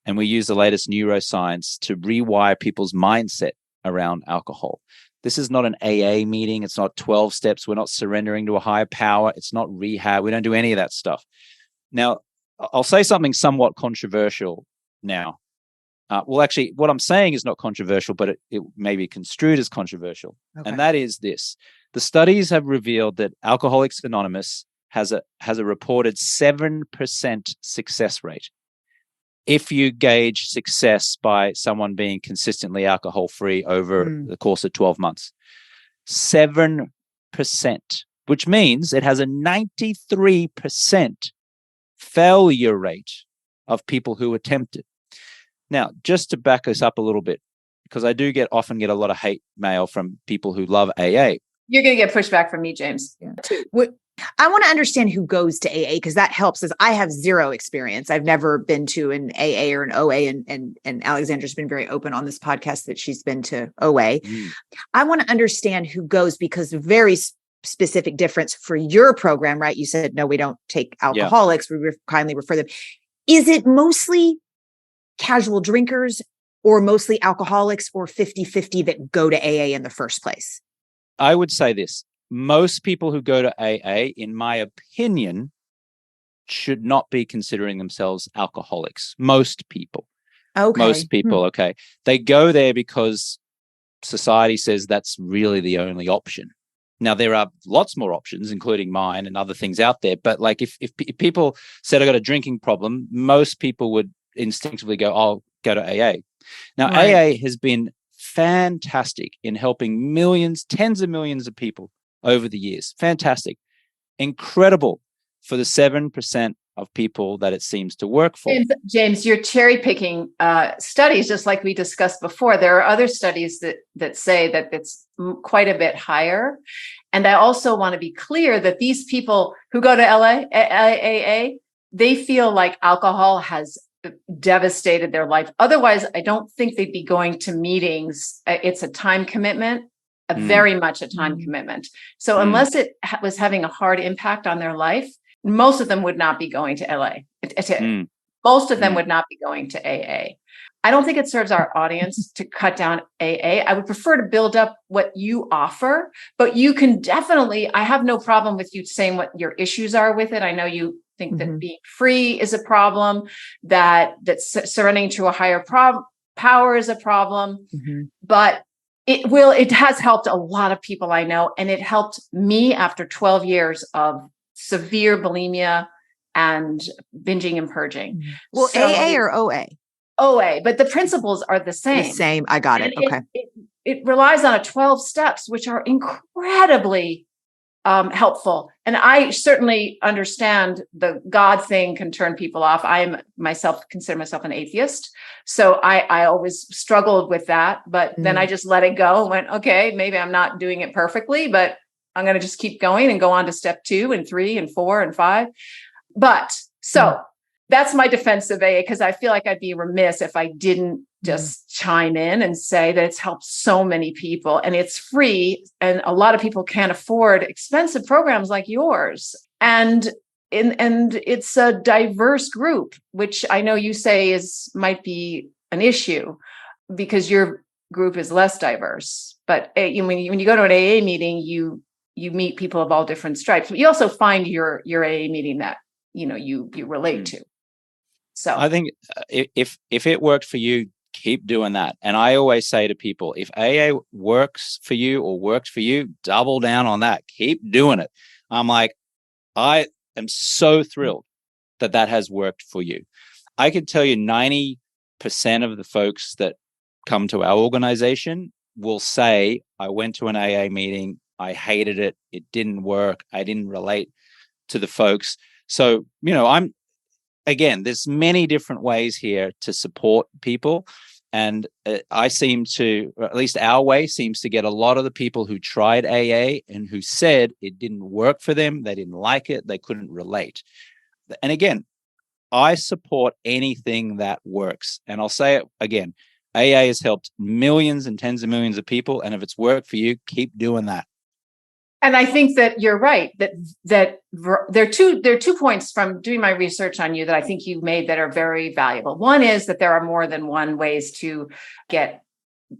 and we use the latest neuroscience to rewire people's mindset around alcohol. This is not an AA meeting. It's not 12 steps. We're not surrendering to a higher power. It's not rehab. We don't do any of that stuff. Now, I'll say something somewhat controversial now. Actually, what I'm saying is not controversial, but it may be construed as controversial. Okay. And that is this. The studies have revealed that Alcoholics Anonymous has a reported 7% success rate. If you gauge success by someone being consistently alcohol-free over the course of 12 months, 7%, which means it has a 93% failure rate of people who attempt it. Now, just to back us up a little bit, because I do often get a lot of hate mail from people who love AA. You're going to get pushback from me, James. Yeah. I want to understand who goes to AA, because that helps, as I have zero experience. I've never been to an AA or an OA, and Alexandra's been very open on this podcast that she's been to OA. I want to understand who goes, because very specific difference for your program, right? You said, no, we don't take alcoholics. We kindly refer them. Is it mostly casual drinkers or mostly alcoholics, or 50-50 that go to AA in the first place? I would say this. Most people who go to AA, in my opinion, should not be considering themselves alcoholics. Most people. Okay. Most people, okay. They go there because society says that's really the only option. Now, there are lots more options, including mine and other things out there. But like if people said, I got a drinking problem, most people would instinctively go, I'll go to AA. Now, AA has been fantastic in helping millions, tens of millions of people over the years. Fantastic. Incredible for the 7% of people that it seems to work for. James, you're cherry picking studies, just like we discussed before. There are other studies that say that it's quite a bit higher. And I also want to be clear that these people who go to AA, they feel like alcohol has devastated their life. Otherwise, I don't think they'd be going to meetings. It's a time commitment, very much a time commitment. So unless it was having a hard impact on their life, most of them would not be going to LA. Most of them would not be going to AA. I don't think it serves our audience to cut down AA. I would prefer to build up what you offer, but you can definitely, I have no problem with you saying what your issues are with it. I know you think that being free is a problem, that surrendering to a higher power is a problem, but it has helped a lot of people I know. And it helped me after 12 years of severe bulimia and binging and purging. Well, so, AA or OA? OA, but the principles are the same. The same. I got it. Okay. It relies on 12 steps, which are incredibly helpful. And I certainly understand the God thing can turn people off. Consider myself an atheist. So I always struggled with that, but then I just let it go and went, okay, maybe I'm not doing it perfectly, but I'm going to just keep going and go on to step 2 and 3 and 4 and 5. But so that's my defense of AA, because I feel like I'd be remiss if I didn't just chime in and say that it's helped so many people and it's free. And a lot of people can't afford expensive programs like yours. And it's a diverse group, which I know you say might be an issue because your group is less diverse. But when you go to an AA meeting, you meet people of all different stripes, but you also find your AA meeting that, you relate to. So I think if it worked for you, keep doing that. And I always say to people, if AA works for you, double down on that. Keep doing it. I'm like, I am so thrilled that has worked for you. I can tell you 90% of the folks that come to our organization will say, I went to an AA meeting. I hated it. It didn't work. I didn't relate to the folks. So, there's many different ways here to support people. And I seem to, or at least our way seems to get a lot of the people who tried AA and who said it didn't work for them. They didn't like it. They couldn't relate. And again, I support anything that works. And I'll say it again, AA has helped millions and tens of millions of people. And if it's worked for you, keep doing that. And I think that you're right, that there are two points from doing my research on you that I think you made that are very valuable. One is that there are more than one ways to get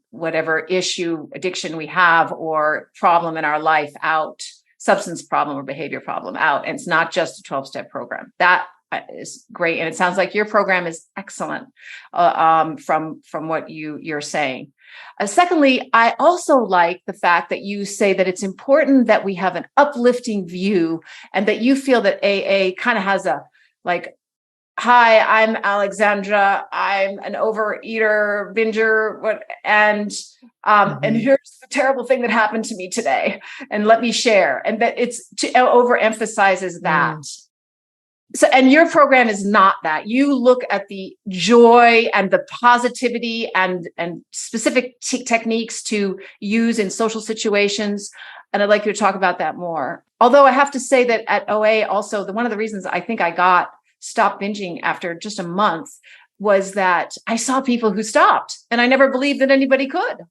whatever issue, addiction we have or problem in our life out, substance problem or behavior problem out. And it's not just a 12-step program. That is great. And it sounds like your program is excellent from what you're saying. Secondly, I also like the fact that you say that it's important that we have an uplifting view, and that you feel that AA kind of has a like, hi, I'm Alexandra. I'm an overeater, binger, and here's the terrible thing that happened to me today, and let me share. And that it's overemphasizes that. So, and your program is not that. You look at the joy and the positivity and specific techniques to use in social situations. And I'd like you to talk about that more. Although I have to say that at OA, also, one of the reasons I think I stopped binging after just a month was that I saw people who stopped, and I never believed that anybody could.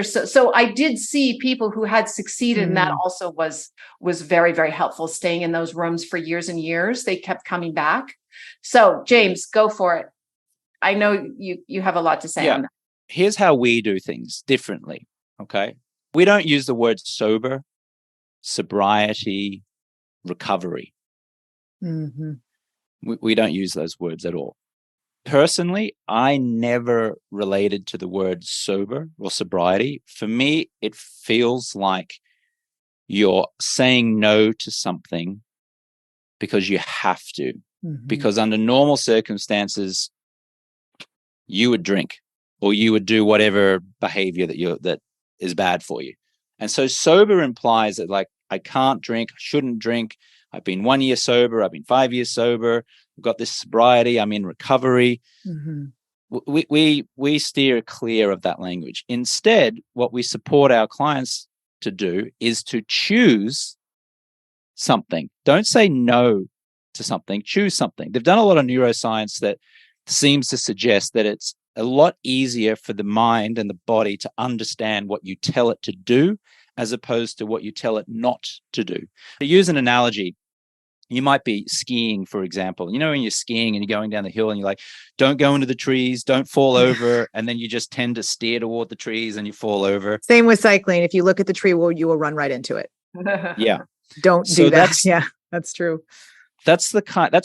So I did see people who had succeeded, and that also was very, very helpful. Staying in those rooms for years and years, they kept coming back. So James, go for it. I know you have a lot to say on that. Here's how we do things differently. Okay, we don't use the word sober, sobriety, recovery. We don't use those words at all. Personally, I never related to the word sober or sobriety. For me, it feels like you're saying no to something because you have to. Because under normal circumstances, you would drink or you would do whatever behavior that is bad for you. And so sober implies that, like, I can't drink, I shouldn't drink. I've been 1 year sober. I've been 5 years sober. I've got this sobriety. I'm in recovery. We steer clear of that language. Instead, what we support our clients to do is to choose something. Don't say no to something. Choose something. They've done a lot of neuroscience that seems to suggest that it's a lot easier for the mind and the body to understand what you tell it to do as opposed to what you tell it not to do. To use an analogy, you might be skiing, for example. You know, when you're skiing and you're going down the hill and you're like, don't go into the trees, don't fall over. And then you just tend to steer toward the trees and you fall over. Same with cycling. If you look at the tree, you will run right into it. Yeah. Don't do that. Yeah, that's true. That's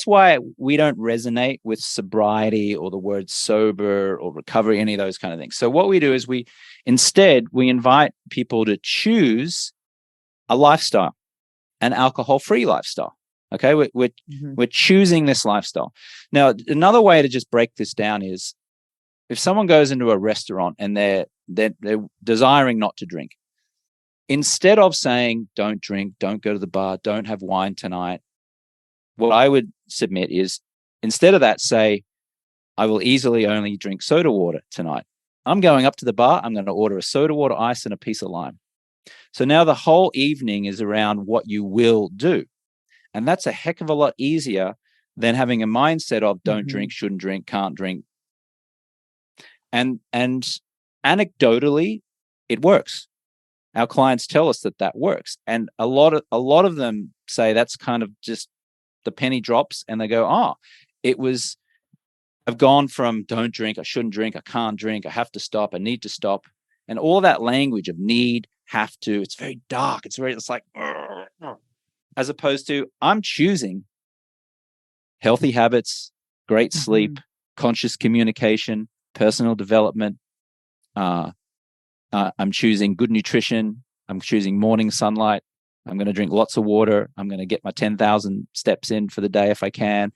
why we don't resonate with sobriety or the word sober or recovery, any of those kind of things. So what we do is we invite people to choose a lifestyle, an alcohol-free lifestyle. Okay, we're choosing this lifestyle. Now, another way to just break this down is if someone goes into a restaurant and they're desiring not to drink, instead of saying don't drink, don't go to the bar, don't have wine tonight, what I would submit is, instead of that, say, I will easily only drink soda water tonight. I'm going up to the bar. I'm going to order a soda water ice and a piece of lime. So now the whole evening is around what you will do. And that's a heck of a lot easier than having a mindset of don't drink, shouldn't drink, can't drink. And anecdotally, it works. Our clients tell us that works. And a lot of them say that's kind of just the penny drops, and they go, I've gone from don't drink, I shouldn't drink, I can't drink, I have to stop, I need to stop. And all that language of need, have to, it's very dark. It's like, as opposed to, I'm choosing healthy habits, great sleep, conscious communication, personal development. I'm choosing good nutrition. I'm choosing morning sunlight. I'm going to drink lots of water. I'm going to get my 10,000 steps in for the day if I can.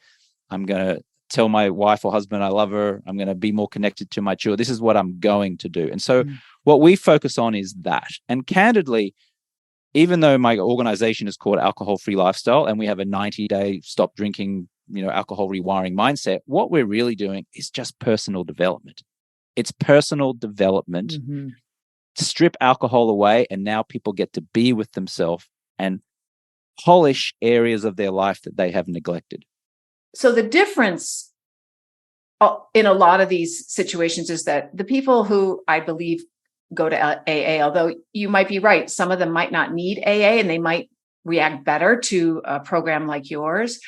I'm going to tell my wife or husband I love her. I'm going to be more connected to my children. This is what I'm going to do. And so what we focus on is that. And candidly, even though my organization is called Alcohol Free Lifestyle and we have a 90-day stop drinking, alcohol rewiring mindset, what we're really doing is just personal development. It's personal development. Strip alcohol away, and now people get to be with themselves and polish areas of their life that they have neglected. So the difference in a lot of these situations is that the people who I believe go to AA, although you might be right, some of them might not need AA and they might react better to a program like yours,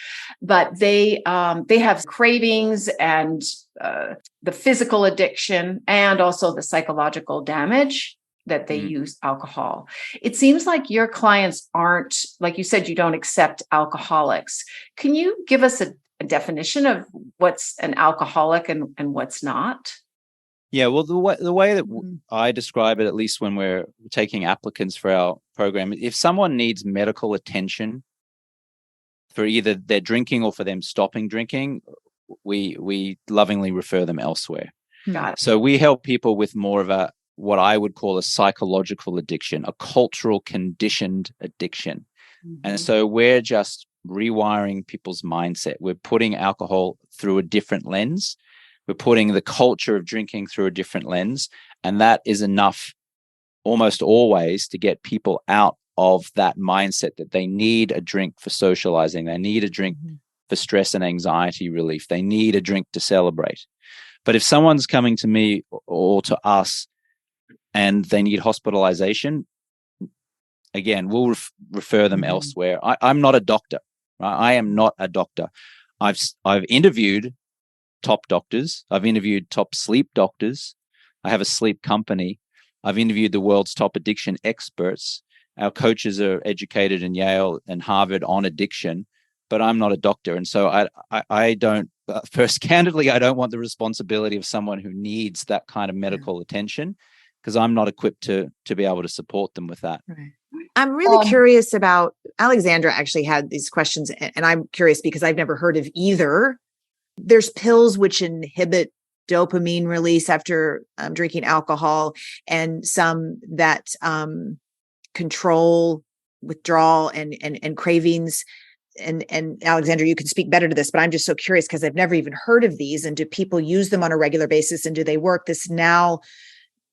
but they have cravings and the physical addiction and also the psychological damage that they use alcohol. It seems like your clients aren't, like you said, you don't accept alcoholics. Can you give us a definition of what's an alcoholic and what's not? Yeah, well, the way that I describe it, at least when we're taking applicants for our program, if someone needs medical attention for either their drinking or for them stopping drinking, we lovingly refer them elsewhere. Got it. So we help people with more of a what I would call a psychological addiction, a cultural conditioned addiction. And so we're just rewiring people's mindset. We're putting alcohol through a different lens. We're putting the culture of drinking through a different lens. And that is enough almost always to get people out of that mindset that they need a drink for socializing. They need a drink for stress and anxiety relief. They need a drink to celebrate. But if someone's coming to me or to us and they need hospitalization, again, we'll refer them elsewhere. I'm not a doctor. Right? I am not a doctor. I've interviewed top doctors. I've interviewed top sleep doctors. I have a sleep company. I've interviewed the world's top addiction experts. Our coaches are educated in Yale and Harvard on addiction, but I'm not a doctor. And so I don't, first, candidly, I don't want the responsibility of someone who needs that kind of medical attention, because I'm not equipped to be able to support them with that. Right. I'm really curious about, Alexandra actually had these questions, and I'm curious because I've never heard of either. There's pills which inhibit dopamine release after drinking alcohol, and some that control withdrawal and cravings. And Alexandra, you can speak better to this, but I'm just so curious because I've never even heard of these. And do people use them on a regular basis? And do they work? This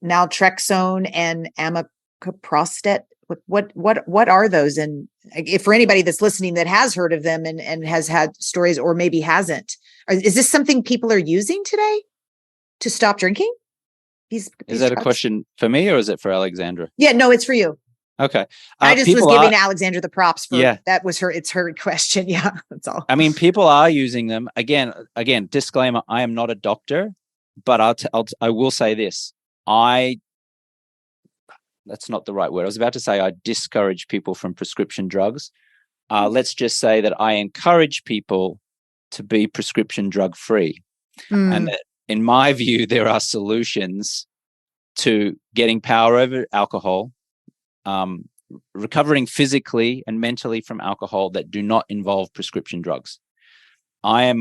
naltrexone and amiprostet. What are those? And if for anybody that's listening that has heard of them and has had stories or maybe hasn't, is this something people are using today to stop drinking? Is that a question for me or is it for Alexandra? Yeah, no, it's for you. Okay. I just was giving Alexandra the props for that was it's her question. Yeah, that's all. I mean, people are using them. Again, disclaimer, I am not a doctor, but I will say this. That's not the right word. I was about to say I discourage people from prescription drugs. Let's just say that I encourage people to be prescription drug free. And that, in my view, there are solutions to getting power over alcohol, recovering physically and mentally from alcohol that do not involve prescription drugs. I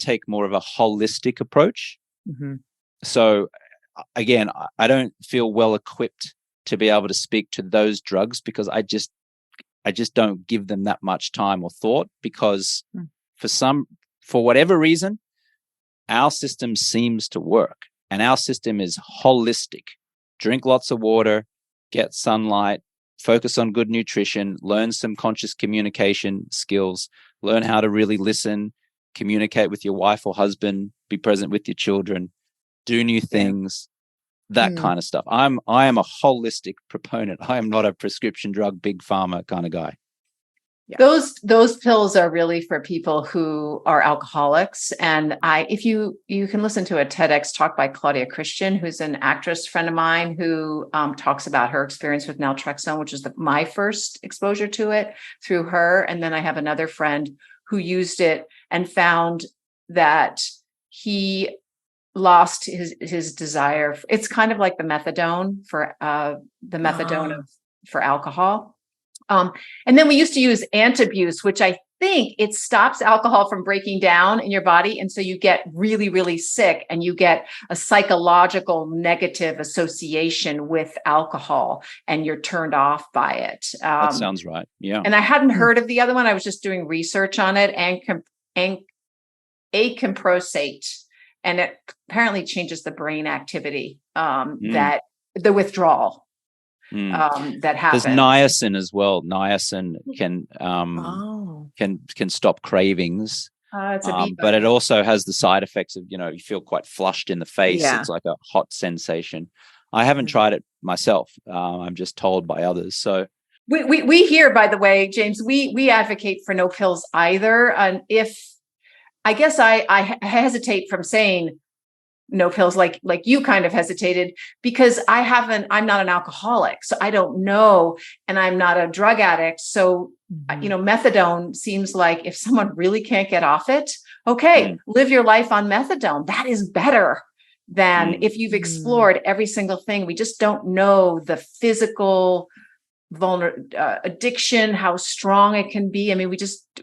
take more of a holistic approach. So again, I don't feel well equipped to be able to speak to those drugs because I just don't give them that much time or thought, because for whatever reason, our system seems to work, and our system is holistic. Drink lots of water, get sunlight, focus on good nutrition, learn some conscious communication skills, learn how to really listen, communicate with your wife or husband, be present with your children, do new things. That kind of stuff. I am a holistic proponent. I am not a prescription drug, big pharma kind of guy. Yeah. Those pills are really for people who are alcoholics. And if you can listen to a TEDx talk by Claudia Christian, who's an actress friend of mine, who talks about her experience with naltrexone, which is my first exposure to it through her. And then I have another friend who used it and found that he lost his desire. It's kind of like the methadone for for alcohol. And then we used to use antabuse, which I think it stops alcohol from breaking down in your body. And so you get really, really sick and you get a psychological negative association with alcohol and you're turned off by it. That sounds right. Yeah. And I hadn't heard of the other one. I was just doing research on it, acamprosate. And it apparently changes the brain activity, that the withdrawal that happens. There's niacin as well. Niacin can stop cravings. But it also has the side effects of, you feel quite flushed in the face. Yeah. It's like a hot sensation. I haven't tried it myself. I'm just told by others. So we here, by the way, James, we advocate for no pills either. And I guess I hesitate from saying no pills, like you kind of hesitated, because I'm not an alcoholic, so I don't know, and I'm not a drug addict. So, methadone seems like if someone really can't get off it, okay, live your life on methadone. That is better than if you've explored every single thing. We just don't know the physical addiction, how strong it can be. I mean,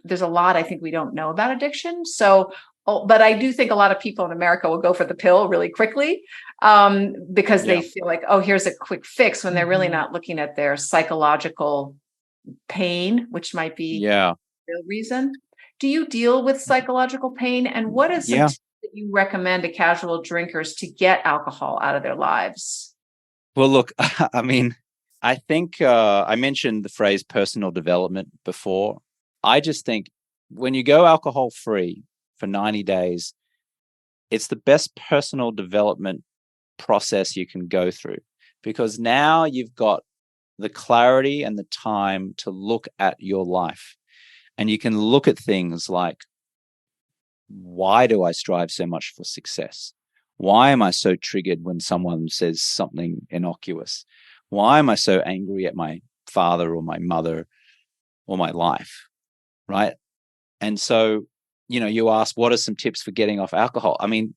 there's a lot I think we don't know about addiction. So, but I do think a lot of people in America will go for the pill really quickly because they feel like, oh, here's a quick fix, when they're really not looking at their psychological pain, which might be the real reason. Do you deal with psychological pain? And what is some tips that you recommend to casual drinkers to get alcohol out of their lives? Well, look, I mean, I think I mentioned the phrase personal development before. I just think when you go alcohol free for 90 days, it's the best personal development process you can go through, because now you've got the clarity and the time to look at your life, and you can look at things like, why do I strive so much for success? Why am I so triggered when someone says something innocuous? Why am I so angry at my father or my mother or my life? Right. And so, you ask, what are some tips for getting off alcohol? I mean,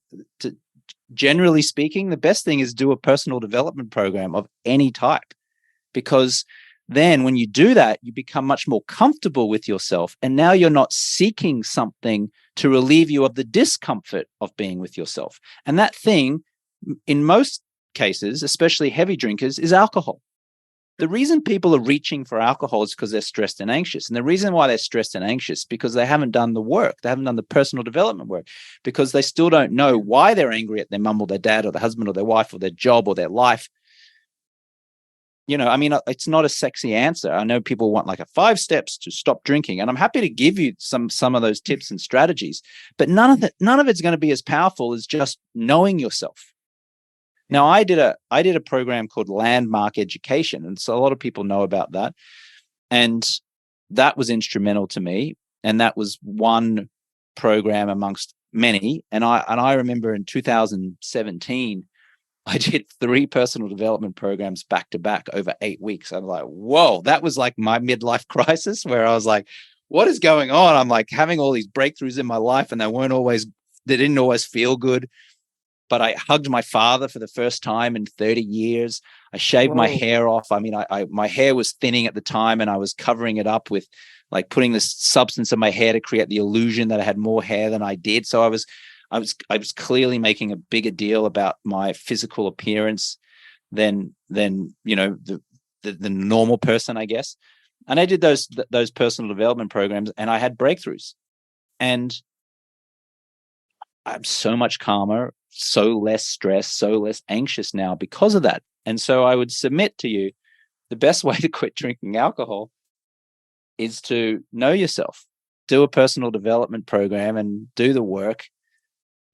generally speaking, the best thing is do a personal development program of any type, because then when you do that, you become much more comfortable with yourself. And now you're not seeking something to relieve you of the discomfort of being with yourself. And that thing, in most cases, especially heavy drinkers, is alcohol. The reason people are reaching for alcohol is because they're stressed and anxious. And the reason why they're stressed and anxious, because they haven't done the work. They haven't done the personal development work, because they still don't know why they're angry at their mum or their dad or their husband or their wife or their job or their life. I mean, it's not a sexy answer. I know people want like a 5 steps to stop drinking, and I'm happy to give you some of those tips and strategies, but none of it's going to be as powerful as just knowing yourself. Now, I did a program called Landmark Education, and so a lot of people know about that, and that was instrumental to me. And that was one program amongst many. And I remember in 2017, I did 3 personal development programs back to back over 8 weeks. I'm like, whoa, that was like my midlife crisis, where I was like, what is going on? I'm like having all these breakthroughs in my life, and they didn't always feel good. But I hugged my father for the first time in 30 years. I shaved my hair off. I mean, my hair was thinning at the time, and I was covering it up with like putting this substance in my hair to create the illusion that I had more hair than I did. So I was clearly making a bigger deal about my physical appearance than the normal person, I guess. And I did those personal development programs, and I had breakthroughs, and I'm so much calmer, so less stressed, so less anxious now because of that. And so I would submit to you, the best way to quit drinking alcohol is to know yourself, do a personal development program, and do the work,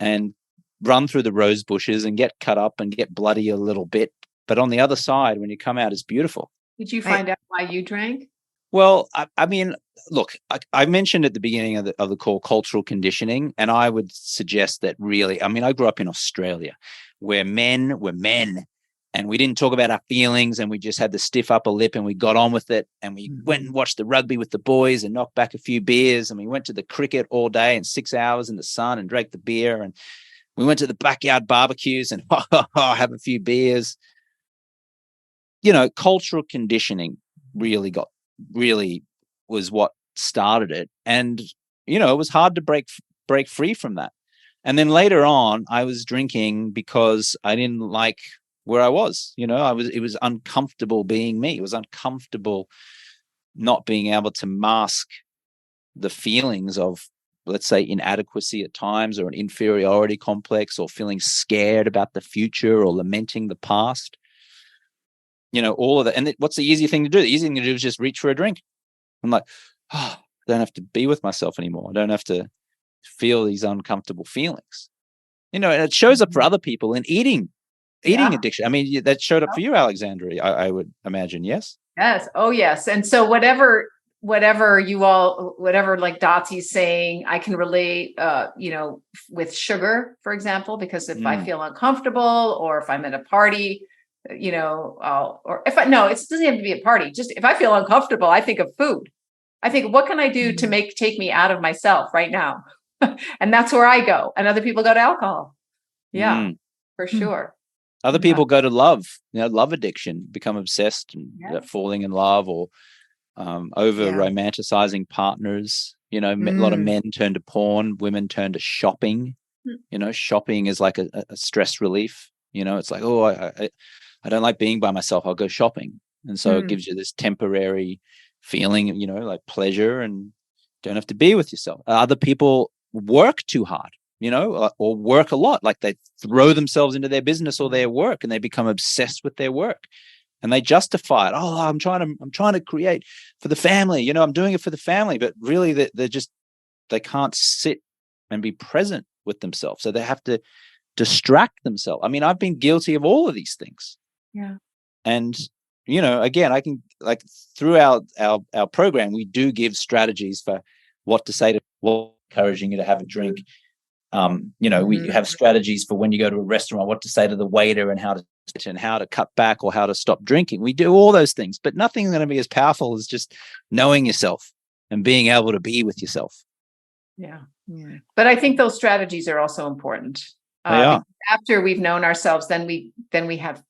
and run through the rose bushes and get cut up and get bloody a little bit. But on the other side, when you come out, it's beautiful. Did you find out why you drank? Well, I mean, look, I mentioned at the beginning of the call cultural conditioning, and I would suggest that really, I mean, I grew up in Australia where men were men, and we didn't talk about our feelings, and we just had the stiff upper lip, and we got on with it, and we went and watched the rugby with the boys and knocked back a few beers, and we went to the cricket all day and 6 hours in the sun and drank the beer, and we went to the backyard barbecues and have a few beers. Cultural conditioning really was what started it. And, it was hard to break free from that. And then later on, I was drinking because I didn't like where I was. It was uncomfortable being me. It was uncomfortable not being able to mask the feelings of, let's say, inadequacy at times, or an inferiority complex, or feeling scared about the future, or lamenting the past. All of that. And what's the easy thing to do? The easy thing to do is just reach for a drink. I'm like, I don't have to be with myself anymore. I don't have to feel these uncomfortable feelings. And it shows up for other people in eating addiction. I mean, that showed up for you, Alexandra, I would imagine. Yes. Yes. Oh, yes. And so whatever whatever like Dotsy's saying, I can relate, with sugar, for example, because if I feel uncomfortable or if I'm at a party, it doesn't have to be a party. Just if I feel uncomfortable, I think of food. I think, what can I do to take me out of myself right now? And that's where I go. And other people go to alcohol. Yeah, for sure. Other people go to love, love addiction, become obsessed and falling in love, or over romanticizing partners. A lot of men turn to porn, women turn to shopping. Shopping is like a stress relief. It's like, oh, I don't like being by myself. I'll go shopping. And so it gives you this temporary feeling, like pleasure, and don't have to be with yourself. Other people work too hard, or work a lot. Like they throw themselves into their business or their work, and they become obsessed with their work, and they justify it. Oh, I'm trying to create for the family. I'm doing it for the family, but really they can't sit and be present with themselves. So they have to distract themselves. I mean, I've been guilty of all of these things. Yeah. And again, I can, like, throughout our program, we do give strategies for what to say to people, encouraging you to have a drink. We have strategies for when you go to a restaurant, what to say to the waiter, and how to cut back or how to stop drinking. We do all those things, but nothing's going to be as powerful as just knowing yourself and being able to be with yourself. Yeah. But I think those strategies are also important. They are. After we've known ourselves, then we have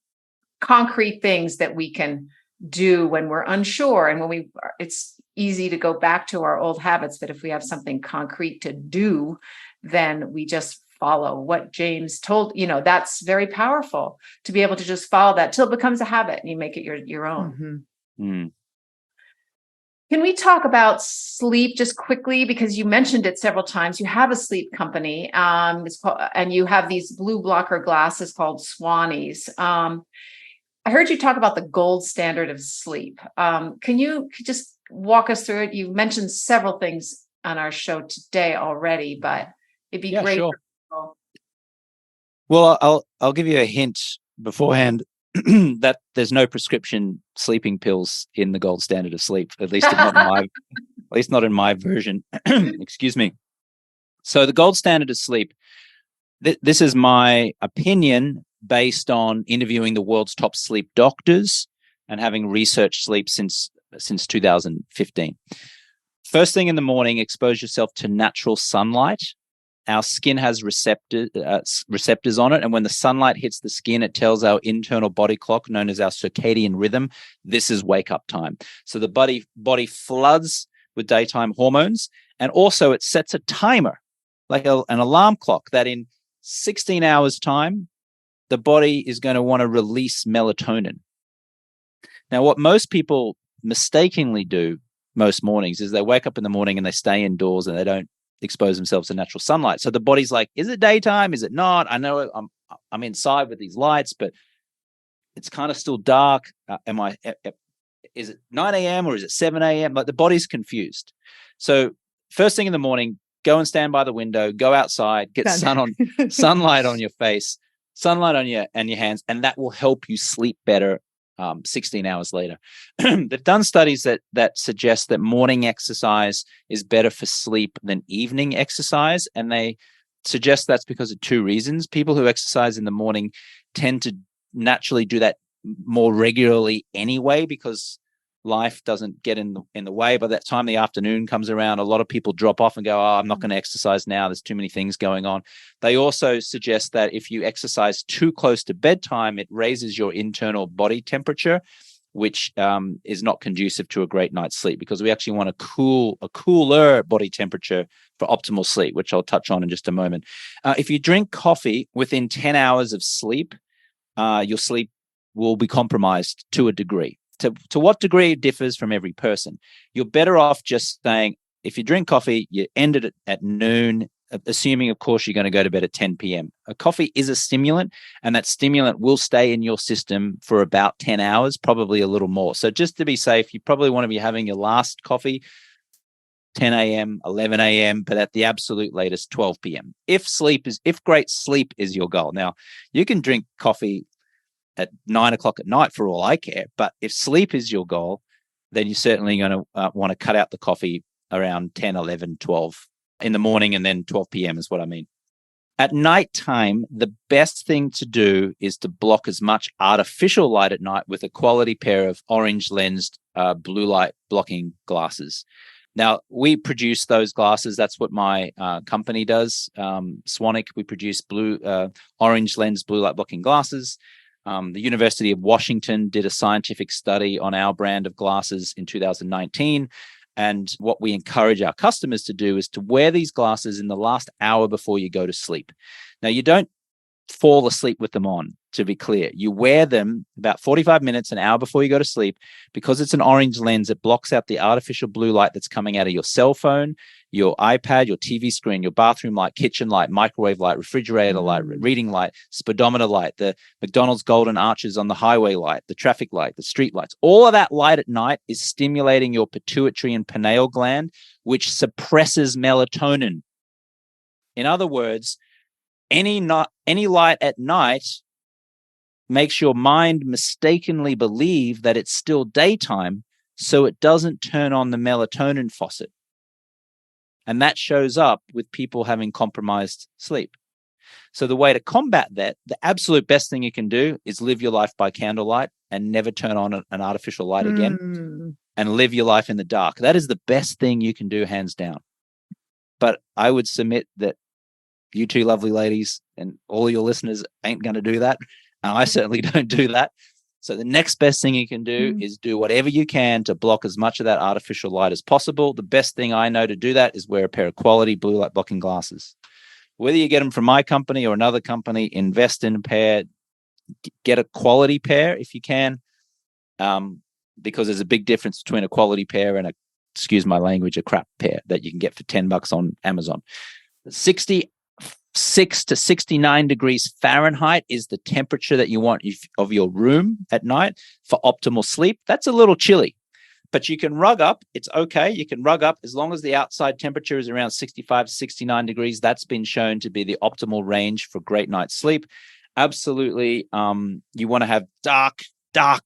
concrete things that we can do when we're unsure, and it's easy to go back to our old habits. But if we have something concrete to do, then we just follow what James told. That's very powerful, to be able to just follow that till it becomes a habit and you make it your own. Can we talk about sleep just quickly? Because you mentioned it several times. You have a sleep company, and you have these blue blocker glasses called Swannies. I heard you talk about the gold standard of sleep. Can you just walk us through it? You mentioned several things on our show today already, but it'd be great. Sure. Well, I'll give you a hint beforehand that there's no prescription sleeping pills in the gold standard of sleep, at least not in my version. Excuse me. So the gold standard of sleep, this is my opinion based on interviewing the world's top sleep doctors and having researched sleep since 2015. First thing in the morning, expose yourself to natural sunlight. Our skin has receptors on it, and when the sunlight hits the skin, it tells our internal body clock, known as our circadian rhythm, this is wake up time. So the body floods with daytime hormones, and also it sets a timer, like an alarm clock, that in 16 hours time, the body is going to want to release melatonin. Now, what most people mistakenly do most mornings is they wake up in the morning and they stay indoors and they don't expose themselves to natural sunlight. So the body's like, is it daytime? Is it not? I know I'm inside with these lights, but it's kind of still dark. Is it 9 a.m. or is it 7 a.m.? Like, the body's confused. So first thing in the morning, go and stand by the window, go outside, get sunlight on your face, sunlight on your hands, and that will help you sleep better 16 hours later. They've done studies that suggest that morning exercise is better for sleep than evening exercise, and they suggest that's because of two reasons. People who exercise in the morning tend to naturally do that more regularly anyway, because life doesn't get in the way. By that time the afternoon comes around, a lot of people drop off and go, oh, I'm not going to exercise now, there's too many things going on. They also suggest that if you exercise too close to bedtime, it raises your internal body temperature, which is not conducive to a great night's sleep, because we actually want a cooler body temperature for optimal sleep, which I'll touch on in just a moment. If you drink coffee within 10 hours of sleep, your sleep will be compromised to a degree. To what degree differs from every person. You're better off just saying, if you drink coffee, you end it at noon, assuming, of course, you're going to go to bed at 10 p.m. A coffee is a stimulant, and that stimulant will stay in your system for about 10 hours, probably a little more. So just to be safe, you probably want to be having your last coffee 10 a.m., 11 a.m., but at the absolute latest 12 p.m. If great sleep is your goal. Now, you can drink coffee at 9 o'clock at night for all I care, but if sleep is your goal, then you're certainly going to want to cut out the coffee around 10, 11, 12 in the morning, and then 12 p.m. is what I mean. At nighttime, the best thing to do is to block as much artificial light at night with a quality pair of orange lensed blue light blocking glasses. Now, we produce those glasses. That's what my company does. Swanwick, we produce orange lens blue light blocking glasses. The University of Washington did a scientific study on our brand of glasses in 2019. And what we encourage our customers to do is to wear these glasses in the last hour before you go to sleep. Now, you don't fall asleep with them on, to be clear. You wear them about 45 minutes, an hour before you go to sleep, because it's an orange lens. It blocks out the artificial blue light that's coming out of your cell phone, your iPad, your TV screen, your bathroom light, kitchen light, microwave light, refrigerator light, reading light, speedometer light, the McDonald's golden arches on the highway light, the traffic light, the street lights. All of that light at night is stimulating your pituitary and pineal gland, which suppresses melatonin. In other words, any light at night makes your mind mistakenly believe that it's still daytime, so it doesn't turn on the melatonin faucet. And that shows up with people having compromised sleep. So the way to combat that, the absolute best thing you can do is live your life by candlelight and never turn on an artificial light again, and live your life in the dark. That is the best thing you can do, hands down. But I would submit that you two lovely ladies and all your listeners ain't going to do that. And I certainly don't do that. So the next best thing you can do is do whatever you can to block as much of that artificial light as possible. The best thing I know to do that is wear a pair of quality blue light blocking glasses. Whether you get them from my company or another company, invest in a pair, get a quality pair if you can, because there's a big difference between a quality pair and excuse my language, a crap pair that you can get for $10 on Amazon. 66 to 69 degrees Fahrenheit is the temperature that you want of your room at night for optimal sleep. That's a little chilly, but you can rug up. It's okay. You can rug up as long as the outside temperature is around 65 to 69 degrees. That's been shown to be the optimal range for great night's sleep. Absolutely. You want to have dark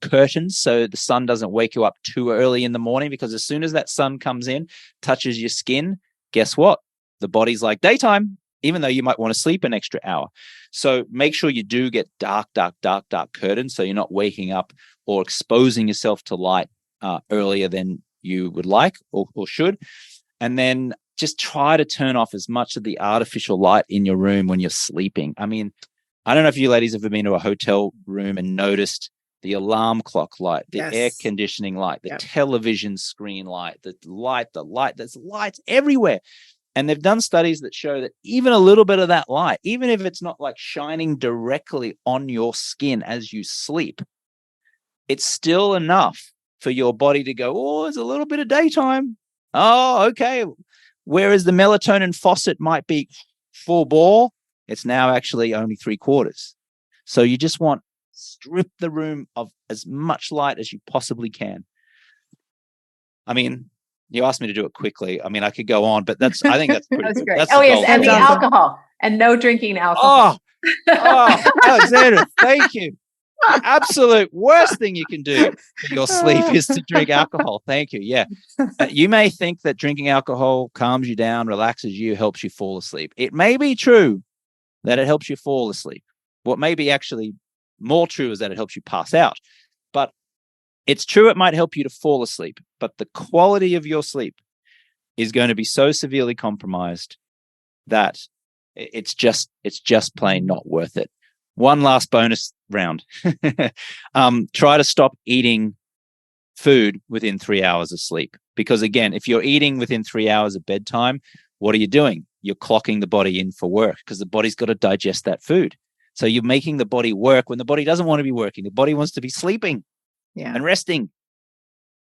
curtains so the sun doesn't wake you up too early in the morning, because as soon as that sun comes in, touches your skin, guess what? The body's like daytime, even though you might want to sleep an extra hour. So make sure you do get dark curtains so you're not waking up or exposing yourself to light earlier than you would like or should. And then just try to turn off as much of the artificial light in your room when you're sleeping. I mean, I don't know if you ladies have ever been to a hotel room and noticed the alarm clock light, the air conditioning light, the television screen light, the light, there's lights everywhere. And they've done studies that show that even a little bit of that light, even if it's not like shining directly on your skin as you sleep, it's still enough for your body to go, oh, there's a little bit of daytime. Oh, okay. Whereas the melatonin faucet might be full bore, it's now actually only 3/4. So you just want strip the room of as much light as you possibly can. I mean, you asked me to do it quickly. I mean, I could go on, but I think that's pretty good. Great. That's yes, and the awesome. alcohol and no drinking alcohol. Oh, Alexandra, thank you. The absolute worst thing you can do for your sleep is to drink alcohol. Thank you. Yeah. You may think that drinking alcohol calms you down, relaxes you, helps you fall asleep. It may be true that it helps you fall asleep. What may be actually more true is that it helps you pass out. But it's true it might help you to fall asleep, but the quality of your sleep is going to be so severely compromised that it's just plain not worth it. One last bonus round. Try to stop eating food within 3 hours of sleep. Because again, if you're eating within 3 hours of bedtime, what are you doing? You're clocking the body in for work because the body's got to digest that food. So you're making the body work when the body doesn't want to be working. The body wants to be sleeping and resting.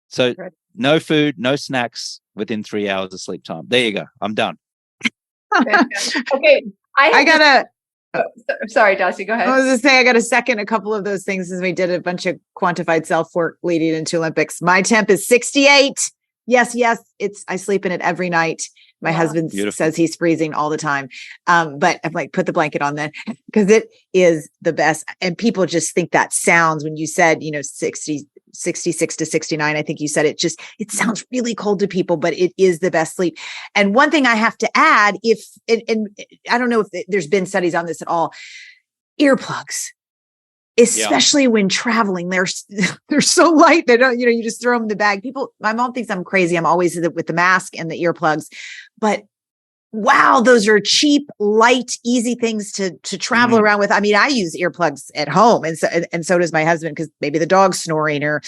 So no food, no snacks within 3 hours of sleep time. There you go. I'm done. Okay. I gotta. Sorry, Darcy, go ahead. I was going to say, I got to second a couple of those things since we did a bunch of quantified self work leading into Olympics. My temp is 68. Yes. I sleep in it every night. My husband says he's freezing all the time. But I'm like, put the blanket on then because it is the best. And people just think that sounds when you said, 60 66 to 69. I think you said it sounds really cold to people, but it is the best sleep. And one thing I have to add, and I don't know if there's been studies on this at all, earplugs, especially when traveling, they're so light. They don't, you just throw them in the bag. My mom thinks I'm crazy. I'm always with the mask and the earplugs, but wow, those are cheap, light, easy things to travel around with. I mean, I use earplugs at home, and so does my husband, because maybe the dog's snoring or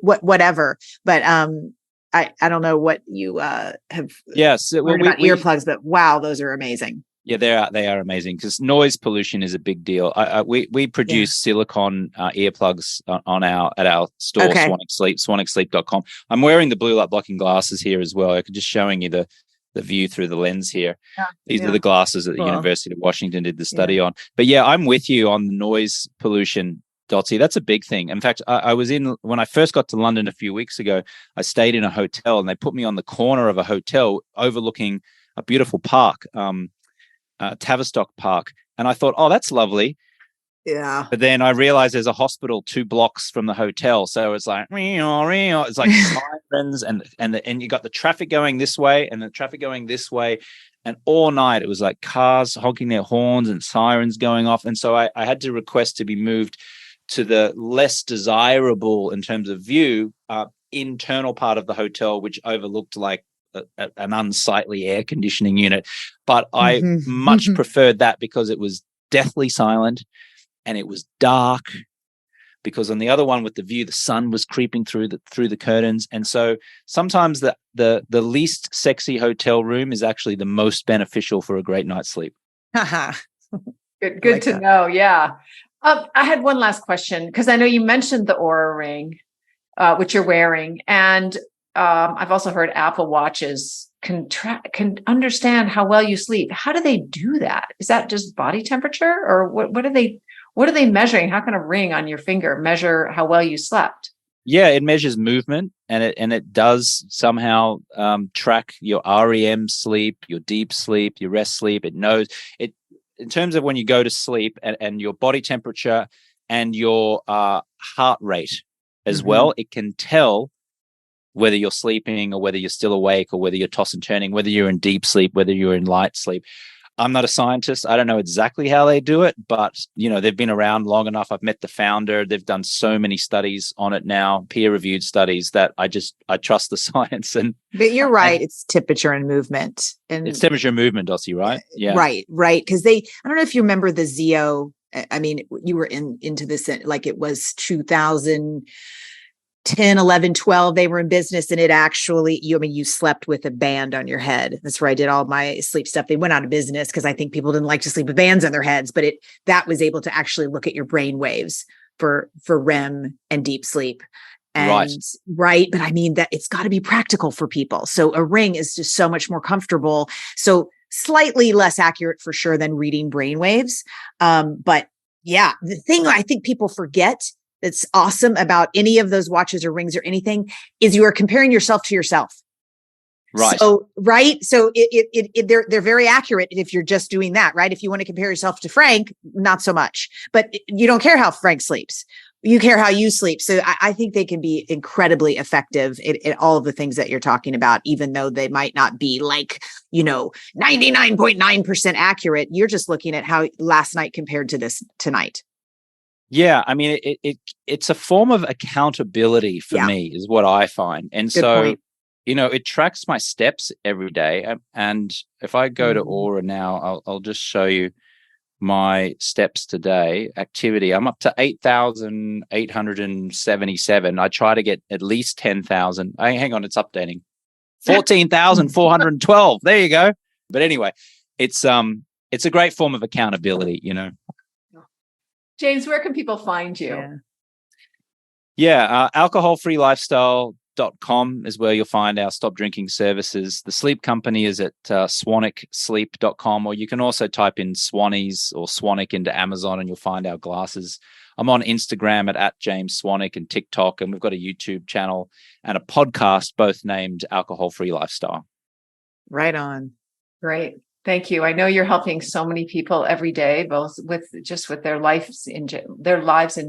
whatever. But I don't know what you have learned about earplugs, but wow, those are amazing. Yeah, they are amazing, because noise pollution is a big deal. We produce silicone earplugs at our store, Swanwick Sleep, swanwicksleep.com. I'm wearing the blue light blocking glasses here as well. I'm just showing you the view through the lens here. These are the glasses that the University of Washington did the study on. But yeah, I'm with you on the noise pollution, Dotsie. That's a big thing. In fact, when I first got to London a few weeks ago, I stayed in a hotel, and they put me on the corner of a hotel overlooking a beautiful park, Tavistock Park. And I thought, oh, that's lovely. Yeah. But then I realized there's a hospital 2 blocks from the hotel. So it's like, it's like sirens and you got the traffic going this way and the traffic going this way. And all night it was like cars honking their horns and sirens going off. And so I had to request to be moved to the less desirable in terms of view, internal part of the hotel, which overlooked like an unsightly air conditioning unit. But I much preferred that, because it was deathly silent. And it was dark, because on the other one with the view, the sun was creeping through the curtains. And so sometimes the least sexy hotel room is actually the most beneficial for a great night's sleep. Good like to know. Yeah. I had one last question, because I know you mentioned the Oura Ring, which you're wearing. And I've also heard Apple Watches can understand how well you sleep. How do they do that? Is that just body temperature, or what are they measuring? How can a ring on your finger measure how well you slept? Yeah, it measures movement, and it does somehow track your REM sleep, your deep sleep, your rest sleep. It knows it in terms of when you go to sleep, and your body temperature and your heart rate as well. It can tell whether you're sleeping or whether you're still awake, or whether you're tossing and turning, whether you're in deep sleep, whether you're in light sleep. I'm not a scientist. I don't know exactly how they do it, but they've been around long enough. I've met the founder. They've done so many studies on it now, peer-reviewed studies, that I trust the science. But you're right. It's temperature and movement. And it's temperature and movement, Dotsie, right? Yeah. Right. Because I don't know if you remember the Zeo. I mean, you were into this, like it was 2010, 11, 12, they were in business, and it actually, you slept with a band on your head. That's where I did all my sleep stuff. They went out of business because I think people didn't like to sleep with bands on their heads, but that was able to actually look at your brain waves for REM and deep sleep. And right. But I mean, that it's got to be practical for people. So a ring is just so much more comfortable. So slightly less accurate for sure than reading brain waves. But yeah, the thing I think people forget that's awesome about any of those watches or rings or anything is you are comparing yourself to yourself. Right. So, right. So they're very accurate if you're just doing that, right? If you want to compare yourself to Frank, not so much, but you don't care how Frank sleeps. You care how you sleep. So I think they can be incredibly effective in all of the things that you're talking about, even though they might not be like, 99.9% accurate. You're just looking at how last night compared to tonight. Yeah, I mean, it's a form of accountability for me, is what I find. And Good point. It tracks my steps every day. And if I go to Aura now, I'll just show you my steps today. Activity, I'm up to 8,877. I try to get at least 10,000. Hang on, it's updating. 14,412. There you go. But anyway, it's a great form of accountability, James, where can people find you? Alcoholfreelifestyle.com is where you'll find our stop drinking services. The sleep company is at swanwicksleep.com, or you can also type in Swannies or Swanwick into Amazon and you'll find our glasses. I'm on Instagram at James Swanwick and TikTok, and we've got a YouTube channel and a podcast, both named Alcohol Free Lifestyle. Right on. Great. Thank you. I know you're helping so many people every day, both with their lives in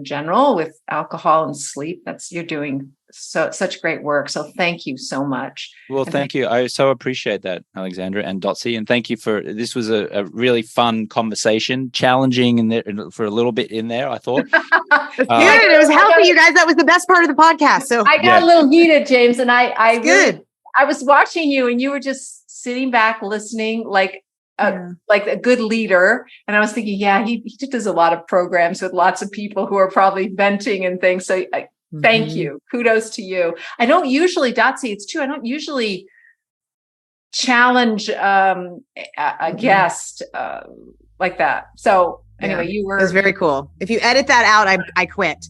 general, with alcohol and sleep. You're doing such great work. So thank you so much. Well, thank you. I so appreciate that, Alexandra and Dotsie. And thank you this was a really fun conversation, challenging for a little bit in there, I thought. Good. It was healthy, you guys. That was the best part of the podcast. So I got a little heated, James, and I was watching you, and you were just sitting back listening like a good leader. And I was thinking, he does a lot of programs with lots of people who are probably venting and things. So thank you. Kudos to you. I don't usually, Dotsie, it's true. I don't usually challenge a guest like that. So anyway, it was very cool. If you edit that out, I quit.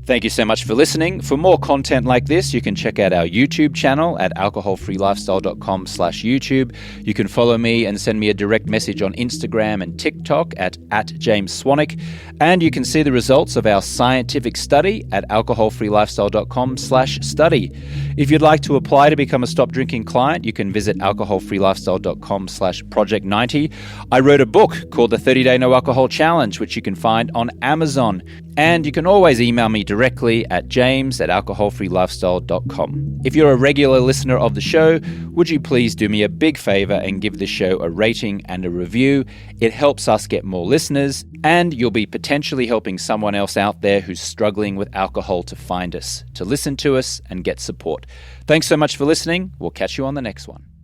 Thank you so much for listening. For more content like this, you can check out our YouTube channel at alcoholfreelifestyle.com/YouTube. You can follow me and send me a direct message on Instagram and TikTok at James Swanwick. And you can see the results of our scientific study at alcoholfreelifestyle.com/study. If you'd like to apply to become a Stop Drinking client, you can visit alcoholfreelifestyle.com/project90. I wrote a book called The 30-Day No Alcohol Challenge, which you can find on Amazon. And you can always email me directly at james@alcoholfreelifestyle.com. If you're a regular listener of the show, would you please do me a big favor and give the show a rating and a review? It helps us get more listeners, and you'll be potentially helping someone else out there who's struggling with alcohol to find us, to listen to us, and get support. Thanks so much for listening. We'll catch you on the next one.